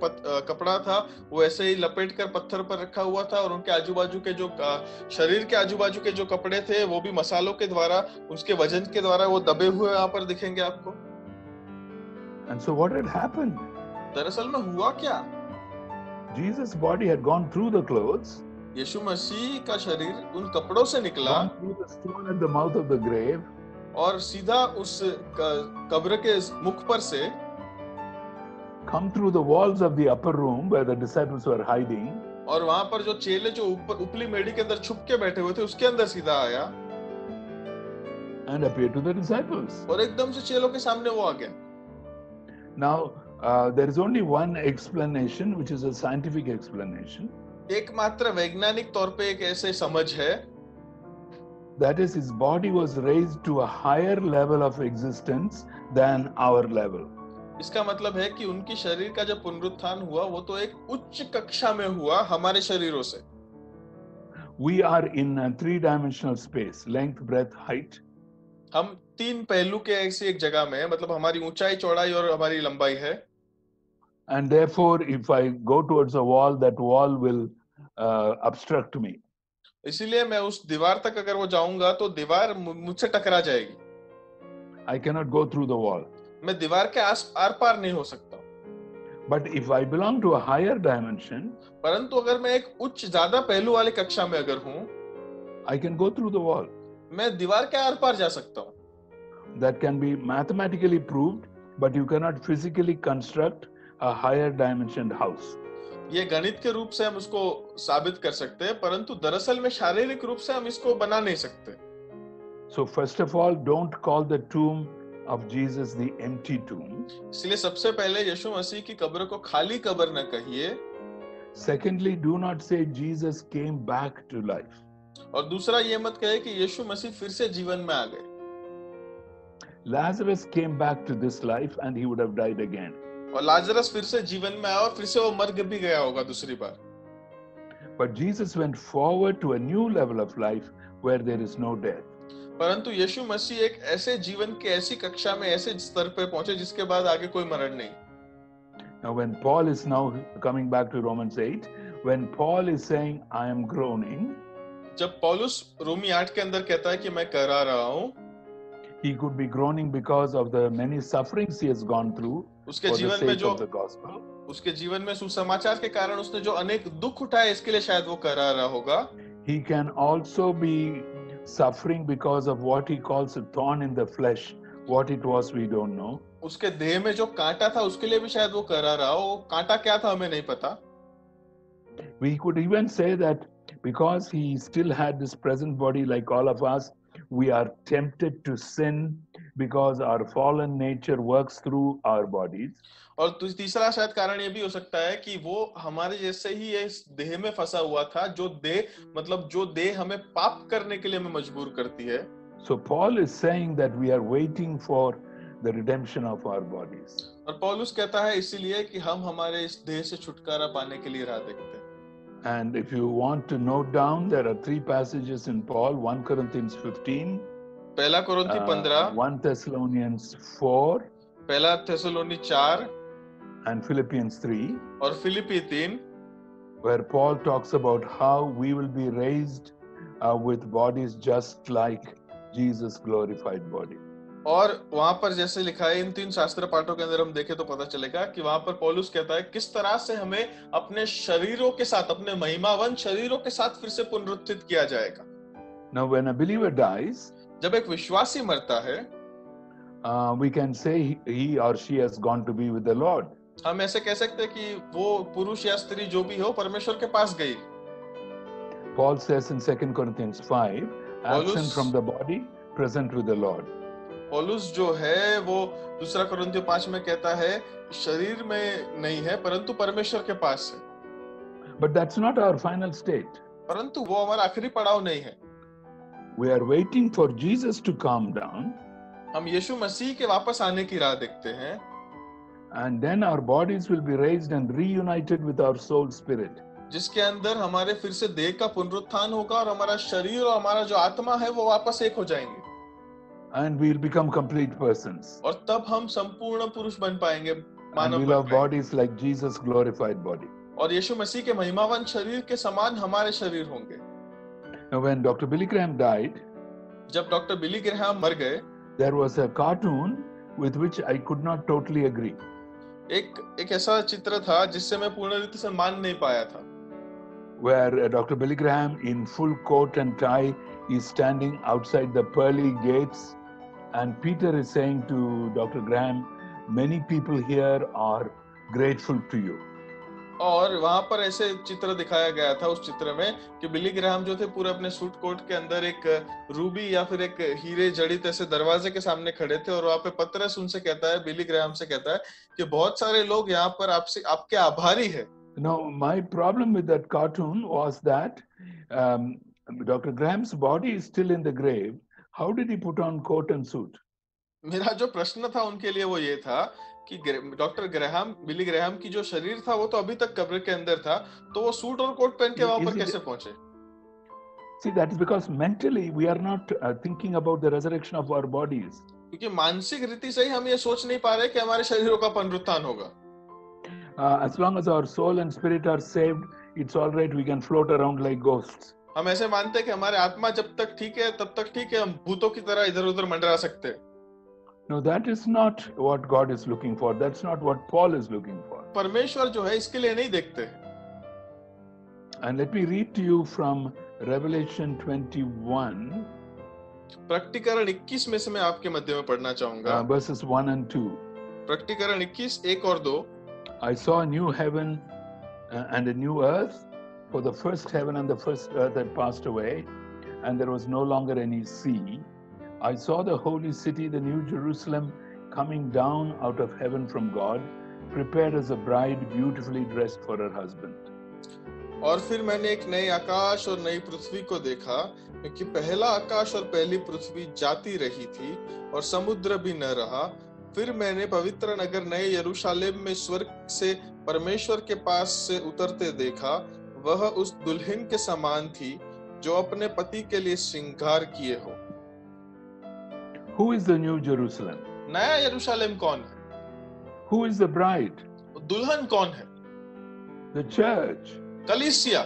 Speaker 2: कपड़ा था वो ऐसे ही लपेट कर पत्थर पर रखा हुआ था, और उनके आजू बाजू के जो शरीर के आजू बाजू के जो कपड़े थे वो भी मसालों के द्वारा, उसके वजन के द्वारा वो दबे हुए वहां पर दिखेंगे आपको.
Speaker 3: And so what had happened?
Speaker 2: दरअसल में हुआ क्या?
Speaker 3: Jesus' body had gone through the clothes.
Speaker 2: यीशु मसीह का शरीर उन कपड़ों से निकला,
Speaker 3: gone through the stone at the mouth of the grave.
Speaker 2: और सीधा उस कब्र के मुख पर से
Speaker 3: come through the walls of the upper room where the disciples were hiding.
Speaker 2: और वहां पर जो चेले जो ऊपर उपली मेड़ी के अंदर छुप के बैठे हुए थे उसके अंदर सीधा आया
Speaker 3: and appeared to the disciples.
Speaker 2: और एकदम से चेलों के सामने वो आ गया.
Speaker 3: Now, there is only one explanation, which is a scientific explanation.
Speaker 2: एकमात्र वैज्ञानिक तौर पे एक ऐसे समझ है,
Speaker 3: that is, his body was raised to a higher level of existence than our level.
Speaker 2: इसका मतलब है कि उनकी शरीर का जब पुनरुत्थान हुआ वो तो एक उच्च कक्षा में हुआ हमारे शरीरों से.
Speaker 3: We are in a three-dimensional space, length, breadth, height.
Speaker 2: हम तीन पहलू के ऐसी एक जगह में है, मतलब हमारी ऊंचाई, चौड़ाई और हमारी लंबाई है.
Speaker 3: And therefore, if I go towards a wall, that wall will obstruct me.
Speaker 2: इसीलिए मैं उस दीवार तक अगर वो जाऊंगा तो दीवार मुझसे टकरा जाएगी.
Speaker 3: I cannot go through the wall.
Speaker 2: मैं दीवार के आर पार नहीं हो सकता.
Speaker 3: But if I belong to a higher dimension,
Speaker 2: परंतु अगर मैं एक उच्च ज्यादा पहलू वाली कक्षा में अगर हूँ,
Speaker 3: I can go through the wall.
Speaker 2: मैं दीवार के आर पार जा सकता हूँ.
Speaker 3: That can be mathematically proved, but you cannot physically construct a higher dimensioned house.
Speaker 2: ये गणित के रूप से हम उसको साबित कर सकते हैं, परंतु दरअसल में शारीरिक रूप से हम इसको बना नहीं सकते.
Speaker 3: So first of all, don't call the tomb of Jesus the empty tomb.
Speaker 2: इसलिए सबसे पहले यीशु मसीह की कब्र को खाली कब्र न कहिए.
Speaker 3: Secondly, do not say Jesus came back to life.
Speaker 2: और दूसरा ये मत कहे कि यीशु मसीह फिर से जीवन में आ गए.
Speaker 3: Lazarus came back to this life and he would have died again.
Speaker 2: और लाजरस फिर से जीवन में आया और फिर से वो मर भी गया होगा दूसरी बार.
Speaker 3: But Jesus went forward to a new level of life where there is no death.
Speaker 2: परंतु यीशु मसीह एक ऐसे जीवन के ऐसी कक्षा में ऐसे स्तर पे पहुंचे जिसके बाद आगे कोई मरण नहीं.
Speaker 3: Now when Paul is now coming back to Romans 8, when Paul is saying I am groaning,
Speaker 2: जब पौलुस रोमी 8 के अंदर कहता है कि मैं करा रहा हूँ,
Speaker 3: he could be groaning because of the many sufferings he has gone through
Speaker 2: उसके
Speaker 3: for the
Speaker 2: जीवन में
Speaker 3: sake
Speaker 2: जो
Speaker 3: of the gospel.
Speaker 2: उसके जीवन में सुसमाचार के कारण उसने जो अनेक दुख उठाए इसके लिए शायद वो करा रहा होगा.
Speaker 3: He can also be suffering because of what he calls a thorn in the flesh. What it was, we don't know.
Speaker 2: उसके देह में जो कांटा था उसके लिए भी शायद वो करा रहा हो. वो कांटा क्या था हमें नहीं पता.
Speaker 3: We could even say that because he still had this present body like all of us, we are tempted to sin because our fallen nature works through our bodies.
Speaker 2: और तीसरा शायद कारण ये भी हो सकता है कि वो हमारे जैसे ही इस देह में फंसा हुआ था, जो देह हमें पाप करने के लिए हमें मजबूर करती है.
Speaker 3: So Paul is saying that we are waiting for the redemption of our bodies.
Speaker 2: और पौलुस कहता है इसीलिए कि हम हमारे इस देह से छुटकारा पाने के लिए राह देखते हैं.
Speaker 3: And if you want to note down, there are three passages in Paul: 1 Corinthians 15,
Speaker 2: पहला कोरिन्थी 15,
Speaker 3: 1 Thessalonians 4,
Speaker 2: पहला थेसलोनी 4
Speaker 3: and Philippians 3,
Speaker 2: और Philippi 3,
Speaker 3: where Paul talks about how we will be raised with bodies just like Jesus' glorified body.
Speaker 2: और वहां पर जैसे लिखा है इन तीन शास्त्र पाठों के अंदर हम देखें तो पता चलेगा कि वहां पर पौलुस कहता है किस तरह से हमें अपने शरीरों के साथ, अपने महिमावंत शरीरों के साथ फिर से पुनरुत्थित किया जाएगा.
Speaker 3: Now, when a believer dies,
Speaker 2: जब एक विश्वासी मरता है,
Speaker 3: we can say he or she has gone to be with the Lord.
Speaker 2: हम ऐसे कह सकते हैं कि वो पुरुष या स्त्री जो भी हो परमेश्वर के पास गई.
Speaker 3: Paul says in 2 Corinthians 5, absent from the body, present with the Lord.
Speaker 2: पौलुस जो है वो दूसरा कोरिन्थियों 5 में कहता है शरीर में नहीं है परंतु परमेश्वर के पास है.
Speaker 3: But that's not our final state.
Speaker 2: परंतु वो हमारा आखिरी पड़ाव नहीं है.
Speaker 3: We are waiting for Jesus to come down.
Speaker 2: हम यीशु मसीह के वापस आने की राह देखते हैं.
Speaker 3: And then our bodies will be raised and reunited with our soul spirit.
Speaker 2: जिसके अंदर हमारे फिर से देह का पुनरुत्थान होगा और हमारा शरीर और हमारा जो आत्मा है वो वापस एक हो जाएंगे.
Speaker 3: And we'll become complete persons.
Speaker 2: और तब हम संपूर्ण पुरुष बन पाएंगे, मानव
Speaker 3: And we'll have bodies like Jesus' glorified body.
Speaker 2: और यीशु मसीह के महिमावान शरीर के समान हमारे शरीर होंगे.
Speaker 3: Now, when Dr. Billy Graham died,
Speaker 2: जब डॉक्टर बिली ग्रैहम मर गए,
Speaker 3: there was a cartoon with which I could not totally agree.
Speaker 2: एक ऐसा चित्र था जिससे मैं पूर्ण रीति से मान नहीं पाया था.
Speaker 3: Where Dr. Billy Graham in full coat and tie is standing outside the pearly gates, and Peter is saying to Dr. Graham, many people here are grateful to you.
Speaker 2: और वहां पर ऐसे चित्र दिखाया गया था उस चित्र में कि बिली ग्राहम जो थे पूरे अपने सूट कोट के अंदर एक रूबी या फिर एक हीरे जड़ित ऐसे दरवाजे के सामने खड़े थे, और वहां पे पतरस उनसे कहता है, बिली ग्राहम से कहता है कि बहुत सारे लोग यहाँ पर आपसे आपके आभारी है।
Speaker 3: Now, my problem with that cartoon was that Dr. Graham's body is still in the grave. How did he put on coat and suit?
Speaker 2: मेरा जो प्रश्न था उनके लिए वो ये था कि डॉक्टर ग्राहम, बिली ग्राहम की जो शरीर था वो तो अभी तक कब्र के अंदर था, तो वो सूट और कोट पहन के वहां पर कैसे पहुंचे?
Speaker 3: See, that is because mentally we are not thinking about the resurrection of our bodies.
Speaker 2: क्योंकि मानसिक रीति से ही हम ये सोच नहीं पा रहे कि हमारे शरीरों का पुनरुत्थान होगा।
Speaker 3: As long as our soul and spirit are saved, it's all right. We can float around like ghosts.
Speaker 2: हम ऐसे मानते हैं कि हमारे आत्मा जब तक ठीक है तब तक ठीक है, हम भूतों की तरह इधर उधर मंडरा सकते हैं।
Speaker 3: No, that is not what God is looking for. That's not what Paul is looking for.
Speaker 2: परमेश्वर जो है इसके लिए नहीं देखते।
Speaker 3: And let me read to you from Revelation 21.
Speaker 2: प्रकटीकरण 21 में से मैं आपके मध्य में पढ़ना चाहूंगा।
Speaker 3: Verses 1 and 2.
Speaker 2: प्रकटीकरण 21 1 और 2।
Speaker 3: I saw a new heaven and a new earth, for the first heaven and the first earth had passed away, and there was no longer any sea. I saw the holy city, the new Jerusalem, coming down out of heaven from God, prepared as a bride beautifully dressed for her husband.
Speaker 2: और फिर मैंने एक नए आकाश और नई पृथ्वी को देखा, क्योंकि पहला आकाश और पहली पृथ्वी जाती रही थी और समुद्र भी न रहा। फिर मैंने पवित्र नगर नए यरूशलेम में स्वर्ग से परमेश्वर के पास से उतरते देखा। वह उस दुल्हन के समान थी जो अपने पति के लिए श्रृंगार किए हो।
Speaker 3: Who is the new Jerusalem?
Speaker 2: नया यरूशलेम कौन है?
Speaker 3: Who is the bride?
Speaker 2: दुल्हन कौन है?
Speaker 3: The church.
Speaker 2: कलीसिया।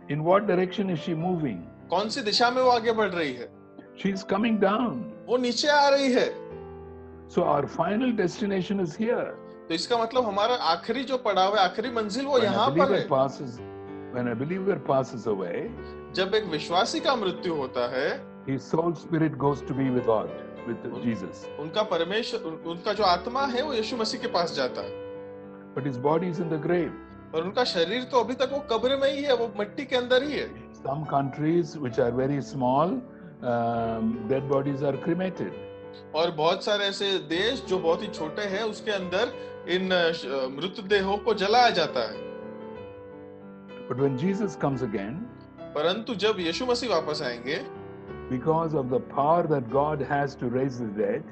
Speaker 3: In what direction is she moving?
Speaker 2: कौन सी दिशा में वो आगे बढ़ रही है?
Speaker 3: She is coming down.
Speaker 2: वो नीचे आ रही है।
Speaker 3: So our final destination is here.
Speaker 2: तो इसका मतलब हमारा आखिरी जो पड़ाव है, आखिरी मंजिल वो यहाँ पर है।
Speaker 3: When a believer passes away,
Speaker 2: जब एक विश्वासी का मृत्यु होता है,
Speaker 3: his soul spirit goes to be with God, with Jesus.
Speaker 2: उनका परमेश्वर, उनका जो आत्मा है वो यीशु मसीह के पास जाता है।
Speaker 3: But his body is in the grave.
Speaker 2: और उनका शरीर तो अभी तक वो कब्र में ही है, वो मिट्टी के अंदर ही है।
Speaker 3: Some countries which are very small, dead bodies are cremated.
Speaker 2: और बहुत सारे ऐसे देश जो बहुत ही छोटे हैं, उसके अंदर इन मृतदेहों को जलाया जाता है।
Speaker 3: But when Jesus comes again,
Speaker 2: परंतु जब यीशु मसीह वापस आएंगे,
Speaker 3: because of the power that God has to raise the dead,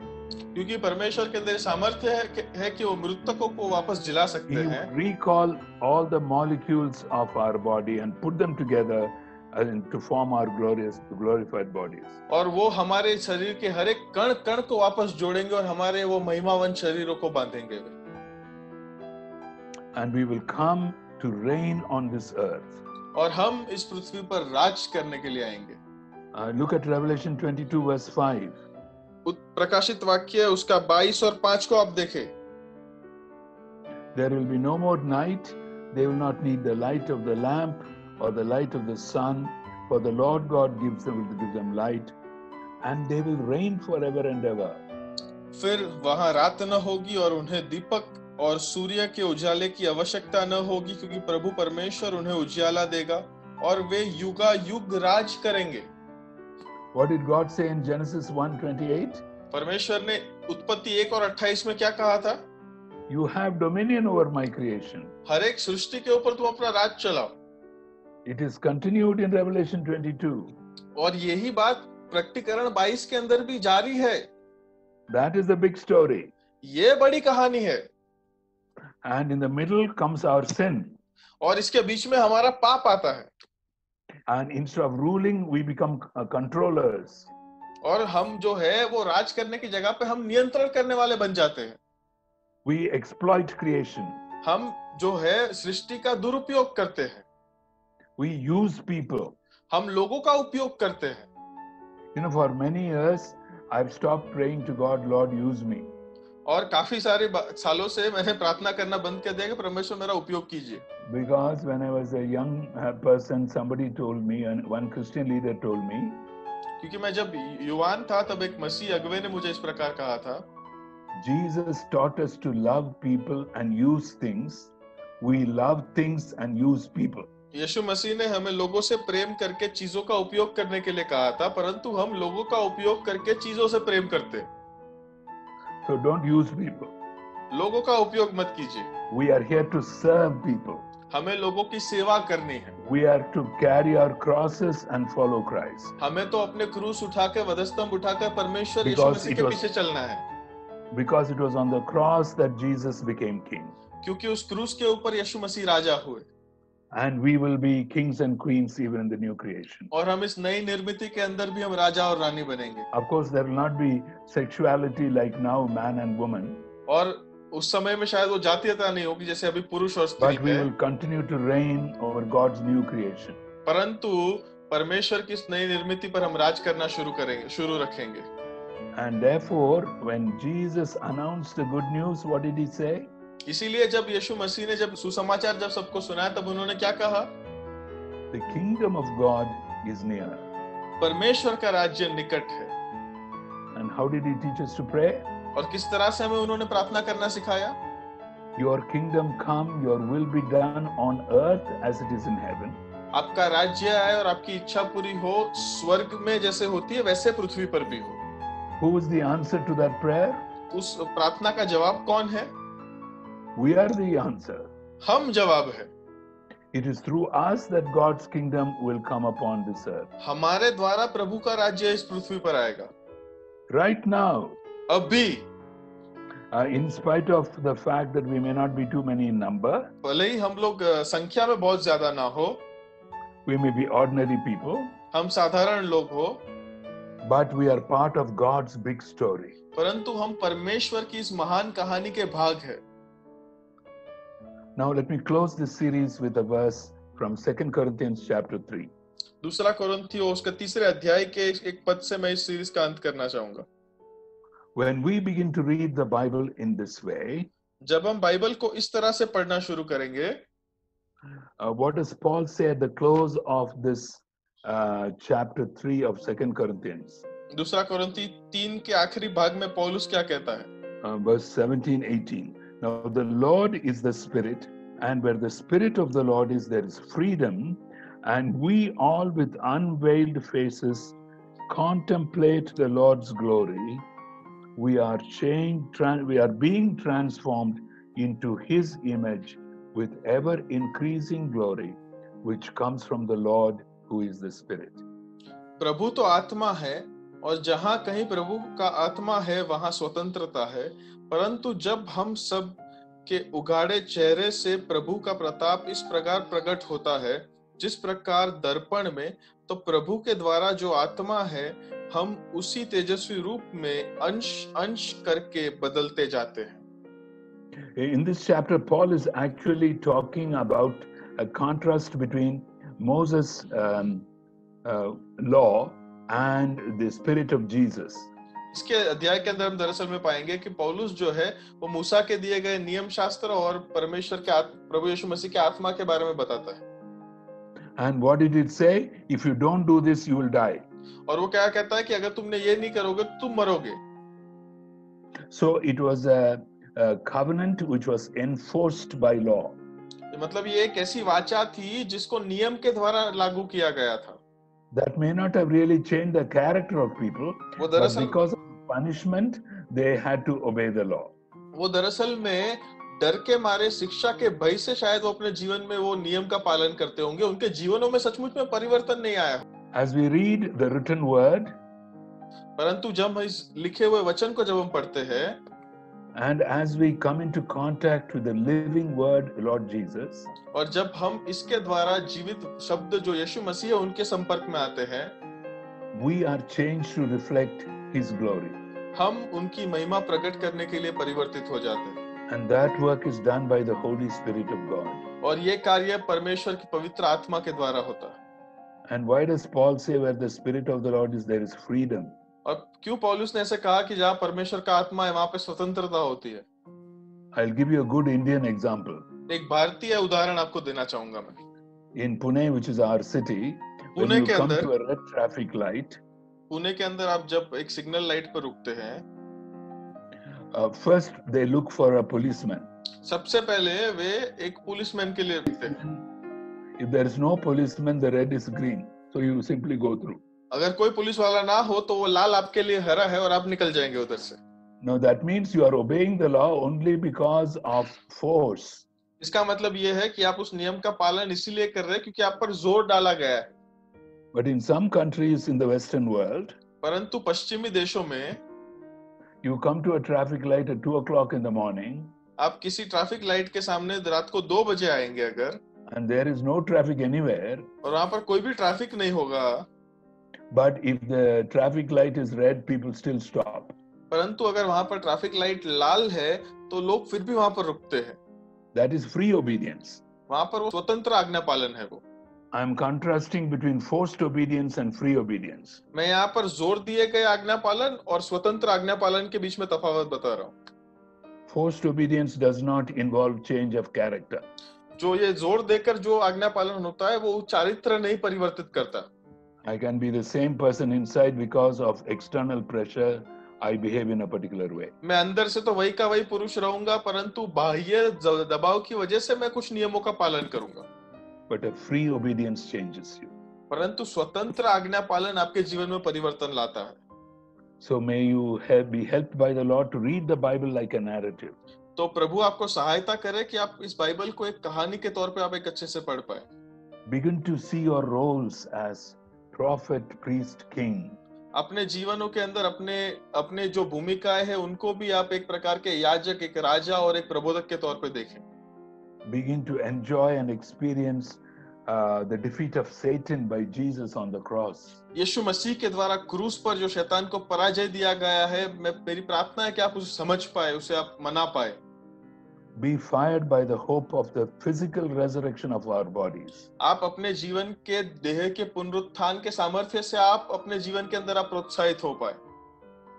Speaker 2: क्योंकि परमेश्वर के अंदर सामर्थ्य है कि वो मृतकों को वापस जिला सकते
Speaker 3: He
Speaker 2: हैं।
Speaker 3: recall all the molecules of our body and put them together to form our glorified bodies.
Speaker 2: और वो हमारे शरीर के हर एक कण कण को वापस जोड़ेंगे और हमारे वो महिमावन शरीरों को बांधेंगे।
Speaker 3: And we will come to reign on this earth.
Speaker 2: और हम इस पृथ्वी पर राज करने के लिए आएंगे।
Speaker 3: Look at Revelation 22 verse 5.
Speaker 2: प्रकाशित वाक्य उसका 22 और 5 को आप देखें।
Speaker 3: There will be no more night. They will not need the light of the lamp or the light of the sun, for the Lord God will give them light, and they will reign forever and ever.
Speaker 2: फिर वहां रात न होगी और उन्हें दीपक और सूर्य के उजाले की आवश्यकता न होगी, क्योंकि प्रभु परमेश्वर उन्हें उजाला देगा और वे युगा युग राज करेंगे।
Speaker 3: What did God say in Genesis 1:28?
Speaker 2: परमेश्वर ने उत्पत्ति 1 और 28 में क्या कहा था?
Speaker 3: You have dominion over my creation.
Speaker 2: हर एक सृष्टि के ऊपर तुम अपना राज चलाओ।
Speaker 3: It is continued in Revelation 22.
Speaker 2: और यही बात प्रकटीकरण 22 के अंदर भी जारी है।
Speaker 3: That is the big story.
Speaker 2: ये बड़ी कहानी है।
Speaker 3: And in the middle comes our sin.
Speaker 2: और इसके बीच में हमारा पाप आता है।
Speaker 3: And instead of ruling, we become controllers.
Speaker 2: और हम जो है वो राज करने की जगह पे हम नियंत्रण करने वाले बन जाते हैं।
Speaker 3: We exploit creation.
Speaker 2: हम जो है सृष्टि का दुरुपयोग करते हैं।
Speaker 3: We use people.
Speaker 2: हम लोगों का उपयोग करते हैं।
Speaker 3: You know, for many years, I've stopped praying to God, Lord, use me.
Speaker 2: और काफी सारे सालों से मैंने प्रार्थना करना बंद कर दिया कि परमेश्वर मेरा उपयोग कीजिए।
Speaker 3: Because when I was a young person, somebody told me, and one Christian leader told me,
Speaker 2: क्योंकि मैं जब युवान था तब एक मसीह अगुवे ने मुझे इस प्रकार कहा था,
Speaker 3: Jesus taught us to love people and use things we love things and use people.
Speaker 2: यीशु मसीह ने हमें लोगों से प्रेम करके चीजों का उपयोग करने के लिए कहा था, परंतु हम लोगों का उपयोग करके चीजों से प्रेम करते हैं।
Speaker 3: So don't use people.
Speaker 2: लोगों का उपयोग मत कीजिए।
Speaker 3: We are here to serve people.
Speaker 2: हमें लोगों की सेवा करनी है।
Speaker 3: We are to carry our crosses and follow Christ.
Speaker 2: हमें तो अपने क्रूस उठाकर, वधस्तंभ उठाकर परमेश्वर यीशु
Speaker 3: Because
Speaker 2: मसीह
Speaker 3: it
Speaker 2: के
Speaker 3: was-
Speaker 2: पीछे चलना है,
Speaker 3: Because it was on the cross that Jesus became king.
Speaker 2: क्योंकि उस क्रूस के ऊपर यीशु मसीह राजा हुए।
Speaker 3: And we will be kings and queens even in the new creation.
Speaker 2: और हम इस नई निर्मिति के अंदर भी हम राजा और रानी बनेंगे।
Speaker 3: Of course, there will not be sexuality like now, man and woman,
Speaker 2: और उस समय में शायद वो जातीयता नहीं होगी जैसे अभी पुरुष और स्त्री
Speaker 3: but we
Speaker 2: है,
Speaker 3: will continue to reign over God's new creation.
Speaker 2: परंतु परमेश्वर की इस नई निर्मिति पर हम राज करना शुरू रखेंगे।
Speaker 3: And therefore, when Jesus announced the good news, what did he say?
Speaker 2: इसीलिए जब यीशु मसीह ने जब सुसमाचार जब सबको सुनाया, तब उन्होंने क्या कहा?
Speaker 3: The kingdom of God is near.
Speaker 2: परमेश्वर का राज्य निकट है।
Speaker 3: And how did he teach us to pray?
Speaker 2: और किस तरह से हमें उन्होंने प्रार्थना करना सिखाया?
Speaker 3: Your kingdom come, your will be done on earth as it is in heaven.
Speaker 2: आपका राज्य आए और आपकी इच्छा पूरी हो, स्वर्ग में जैसे होती है वैसे पृथ्वी पर भी हो।
Speaker 3: Who is the answer to that prayer?
Speaker 2: उस प्रार्थना का जवाब कौन है?
Speaker 3: We are the answer.
Speaker 2: हम जवाब है।
Speaker 3: It is through us that God's kingdom will come upon this earth.
Speaker 2: हमारे द्वारा प्रभु का राज्य इस पृथ्वी पर आएगा।
Speaker 3: Right now,
Speaker 2: अभी,
Speaker 3: in spite of the fact that we may not be too many in number,
Speaker 2: भले ही हम लोग संख्या में बहुत ज्यादा ना हो,
Speaker 3: we may be ordinary people,
Speaker 2: हम साधारण लोग हो,
Speaker 3: but we are part of God's big story.
Speaker 2: परंतु हम परमेश्वर की इस महान कहानी के भाग है।
Speaker 3: Now let me close this series with a verse from 2 Corinthians chapter 3.
Speaker 2: दूसरा कोरिन्थियों उसका तीसरे अध्याय के एक पद से मैं इस सीरीज का अंत करना चाहूंगा।
Speaker 3: When we begin to read the Bible in this way,
Speaker 2: जब हम बाइबल को इस तरह से पढ़ना शुरू करेंगे,
Speaker 3: what does Paul say at the close of this chapter 3 of 2 Corinthians?
Speaker 2: दूसरा कोरिन्थी 3 के आखिरी भाग में पौलुस क्या कहता है?
Speaker 3: Verse 17-18. Now the Lord is the Spirit, and where the Spirit of the Lord is, there is freedom, and we all with unveiled faces contemplate the Lord's glory. We are being transformed into His image with ever increasing glory, which comes from the Lord who is the Spirit.
Speaker 2: प्रभु तो आत्मा है, और जहां कहीं प्रभु का आत्मा है वहां स्वतंत्रता है, परंतु जब हम सब के उगाड़े चेहरे से प्रभु का प्रताप इस प्रकार प्रकट होता है जिस प्रकार दर्पण में, तो प्रभु के द्वारा जो आत्मा है हम उसी तेजस्वी रूप में अंश अंश करके बदलते जाते हैं।
Speaker 3: In this chapter, Paul is actually talking about a contrast between Moses' law and the Spirit of Jesus.
Speaker 2: इसके अध्याय के अंदर हम दरअसल में पाएंगे कि पौलुस जो है वो मूसा के दिए गए नियम शास्त्र और परमेश्वर के प्रभु यीशु मसीह के आत्मा के बारे में बताता है।
Speaker 3: And what did it say? If you don't do this, you will die.
Speaker 2: और वो क्या कहता है कि अगर तुमने ये नहीं करोगे तो तुम मरोगे।
Speaker 3: So it was a covenant which was enforced by law.
Speaker 2: मतलब ये एक ऐसी वाचा थी जिसको नियम के द्वारा लागू किया गया था।
Speaker 3: That may not have really changed the character of people,
Speaker 2: वो
Speaker 3: but
Speaker 2: दरअसल
Speaker 3: because of punishment, they had to obey the law.
Speaker 2: वो दरअसल में डर के मारे, शिक्षा के भय से शायद वो अपने जीवन में वो नियम का पालन करते होंगे। उनके जीवनों में सचमुच में परिवर्तन नहीं आया।
Speaker 3: As we read the written word,
Speaker 2: परंतु जब हम इस लिखे हुए वचन को जब हम पढ़ते हैं,
Speaker 3: and as we come into contact with the living word, Lord Jesus,
Speaker 2: और जब हम इसके द्वारा जीवित शब्द जो यीशु मसीह है उनके संपर्क में आते हैं,
Speaker 3: we are changed to reflect His glory.
Speaker 2: हम उनकी महिमा प्रकट करने के लिए परिवर्तित हो जाते हैं।
Speaker 3: And that work is done by the Holy Spirit of God.
Speaker 2: और ये कार्य परमेश्वर की पवित्र आत्मा के द्वारा होता है।
Speaker 3: And why does Paul say where the Spirit of the Lord is, there is freedom?
Speaker 2: और क्यों पौलुस ने ऐसे कहा कि जहाँ परमेश्वर का आत्मा है वहां पे स्वतंत्रता होती है?
Speaker 3: I'll give you a good Indian example.
Speaker 2: एक भारतीय उदाहरण आपको देना चाहूंगा मैं।
Speaker 3: In Pune, which is our city, when
Speaker 2: Pune
Speaker 3: you
Speaker 2: के
Speaker 3: come
Speaker 2: अंदर,
Speaker 3: to a red traffic light,
Speaker 2: Pune के अंदर आप जब एक सिग्नल लाइट पर रुकते हैं,
Speaker 3: first they look for a policeman.
Speaker 2: सबसे पहले वे एक पुलिसमैन के लिए लिखते हैं।
Speaker 3: If there is no policeman, the red is green. So you simply go through.
Speaker 2: अगर कोई पुलिस वाला ना हो तो वो लाल आपके लिए हरा है और आप निकल जाएंगे उधर से।
Speaker 3: Now that means you are obeying the law only because of force.
Speaker 2: इसका मतलब ये है कि आप उस नियम का पालन इसीलिए कर रहे हैं क्योंकि आप पर जोर डाला गया है।
Speaker 3: But in some countries in the Western world,
Speaker 2: परंतु पश्चिमी देशों में
Speaker 3: you come to a traffic light at 2 o'clock in the morning,
Speaker 2: आप किसी ट्रैफिक लाइट के सामने रात को 2 बजे आएंगे अगर,
Speaker 3: and there is no traffic anywhere.
Speaker 2: और वहां पर कोई भी ट्रैफिक नहीं होगा,
Speaker 3: But if the traffic light is red, people still stop.
Speaker 2: परंतु अगर वहां पर ट्रैफिक लाइट लाल है तो लोग फिर भी वहां पर रुकते हैं।
Speaker 3: That is free obedience.
Speaker 2: वहां पर वो स्वतंत्र आज्ञा पालन है। वो
Speaker 3: I am contrasting between forced obedience and free obedience.
Speaker 2: मैं यहाँ पर जोर दिए गए आज्ञा पालन और स्वतंत्र आज्ञा पालन के बीच में तफावत बता रहा हूँ।
Speaker 3: Forced obedience does not involve change of character.
Speaker 2: जो ये जोर देकर जो आज्ञा पालन होता है वो चारित्र नहीं परिवर्तित करता।
Speaker 3: I can be the same person inside because of external pressure. I behave in a particular way.
Speaker 2: मैं अंदर से तो वही का वही पुरुष रहूंगा, परंतु बाह्य दबाव की वजह से मैं कुछ नियमों का पालन करूंगा।
Speaker 3: But a free obedience changes you.
Speaker 2: परंतु स्वतंत्र आज्ञा पालन आपके जीवन में परिवर्तन लाता है।
Speaker 3: So may you be helped by the Lord to read the Bible like a narrative.
Speaker 2: तो प्रभु आपको सहायता करे कि आप इस बाइबल को एक कहानी के तौर पे आप एक अच्छे से पढ़ पाए।
Speaker 3: Begin to see your roles as prophet, priest, king.
Speaker 2: अपने जीवनों के अंदर अपने जो भूमिकाएं हैं उनको भी आप एक प्रकार के याजक, एक राजा और एक प्रबोधक के तौर पे देखें।
Speaker 3: Begin to enjoy and experience the defeat of Satan by Jesus on the cross.
Speaker 2: यीशु मसीह के द्वारा क्रूस पर जो शैतान को पराजय दिया गया है, मेरी प्रार्थना है कि आप उसे समझ पाए, उसे आप मना पाए।
Speaker 3: Be fired by the hope of the physical resurrection of our bodies.
Speaker 2: आप अपने जीवन के देह के पुनरुत्थान के सामर्थ्य से आप अपने जीवन के अंदर आप प्रोत्साहित हो पाए।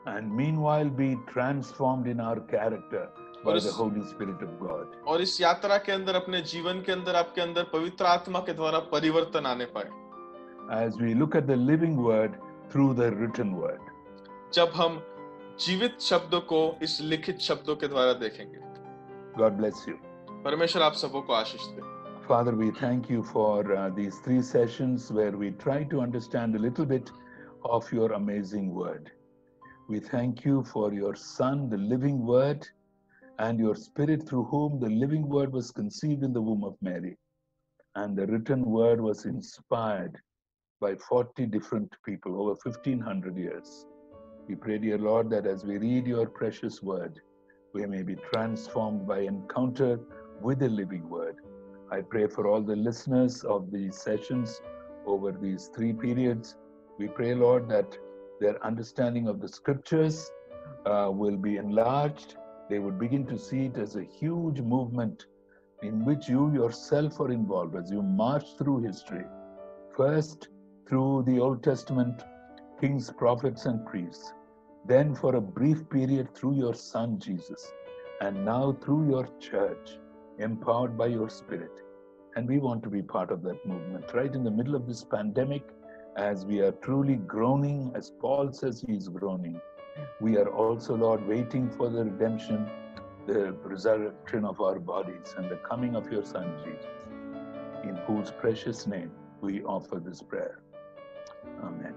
Speaker 3: And meanwhile be transformed in our character by the Holy Spirit of God.
Speaker 2: और इस यात्रा के अंदर अपने जीवन के अंदर आपके अंदर पवित्र आत्मा के द्वारा परिवर्तन आने पाए।
Speaker 3: As we look at the living word through the written word.
Speaker 2: जब हम जीवित शब्दों को इस लिखित शब्दों के द्वारा देखेंगे।
Speaker 3: God bless you.
Speaker 2: परमेश्वर आप सबों को आशीष दे।
Speaker 3: Father, we thank you for these 3 sessions where we try to understand a little bit of your amazing word. We thank you for your Son, the living word, and your Spirit through whom the living word was conceived in the womb of Mary. And the written word was inspired by 40 different people over 1500 years. We pray, dear Lord, that as we read your precious word, we may be transformed by encounter with the living word. I pray for all the listeners of these sessions over these 3 periods. We pray, Lord, that their understanding of the scriptures will be enlarged. They would begin to see it as a huge movement in which you yourself are involved as you march through history. First, through the Old Testament kings, prophets, and priests. Then for a brief period through your Son, Jesus. And now through your church, empowered by your Spirit. And we want to be part of that movement right in the middle of this pandemic, as we are truly groaning, as Paul says he is groaning. We are also, Lord, waiting for the redemption, the resurrection of our bodies, and the coming of your Son, Jesus, in whose precious name we offer this prayer. Amen.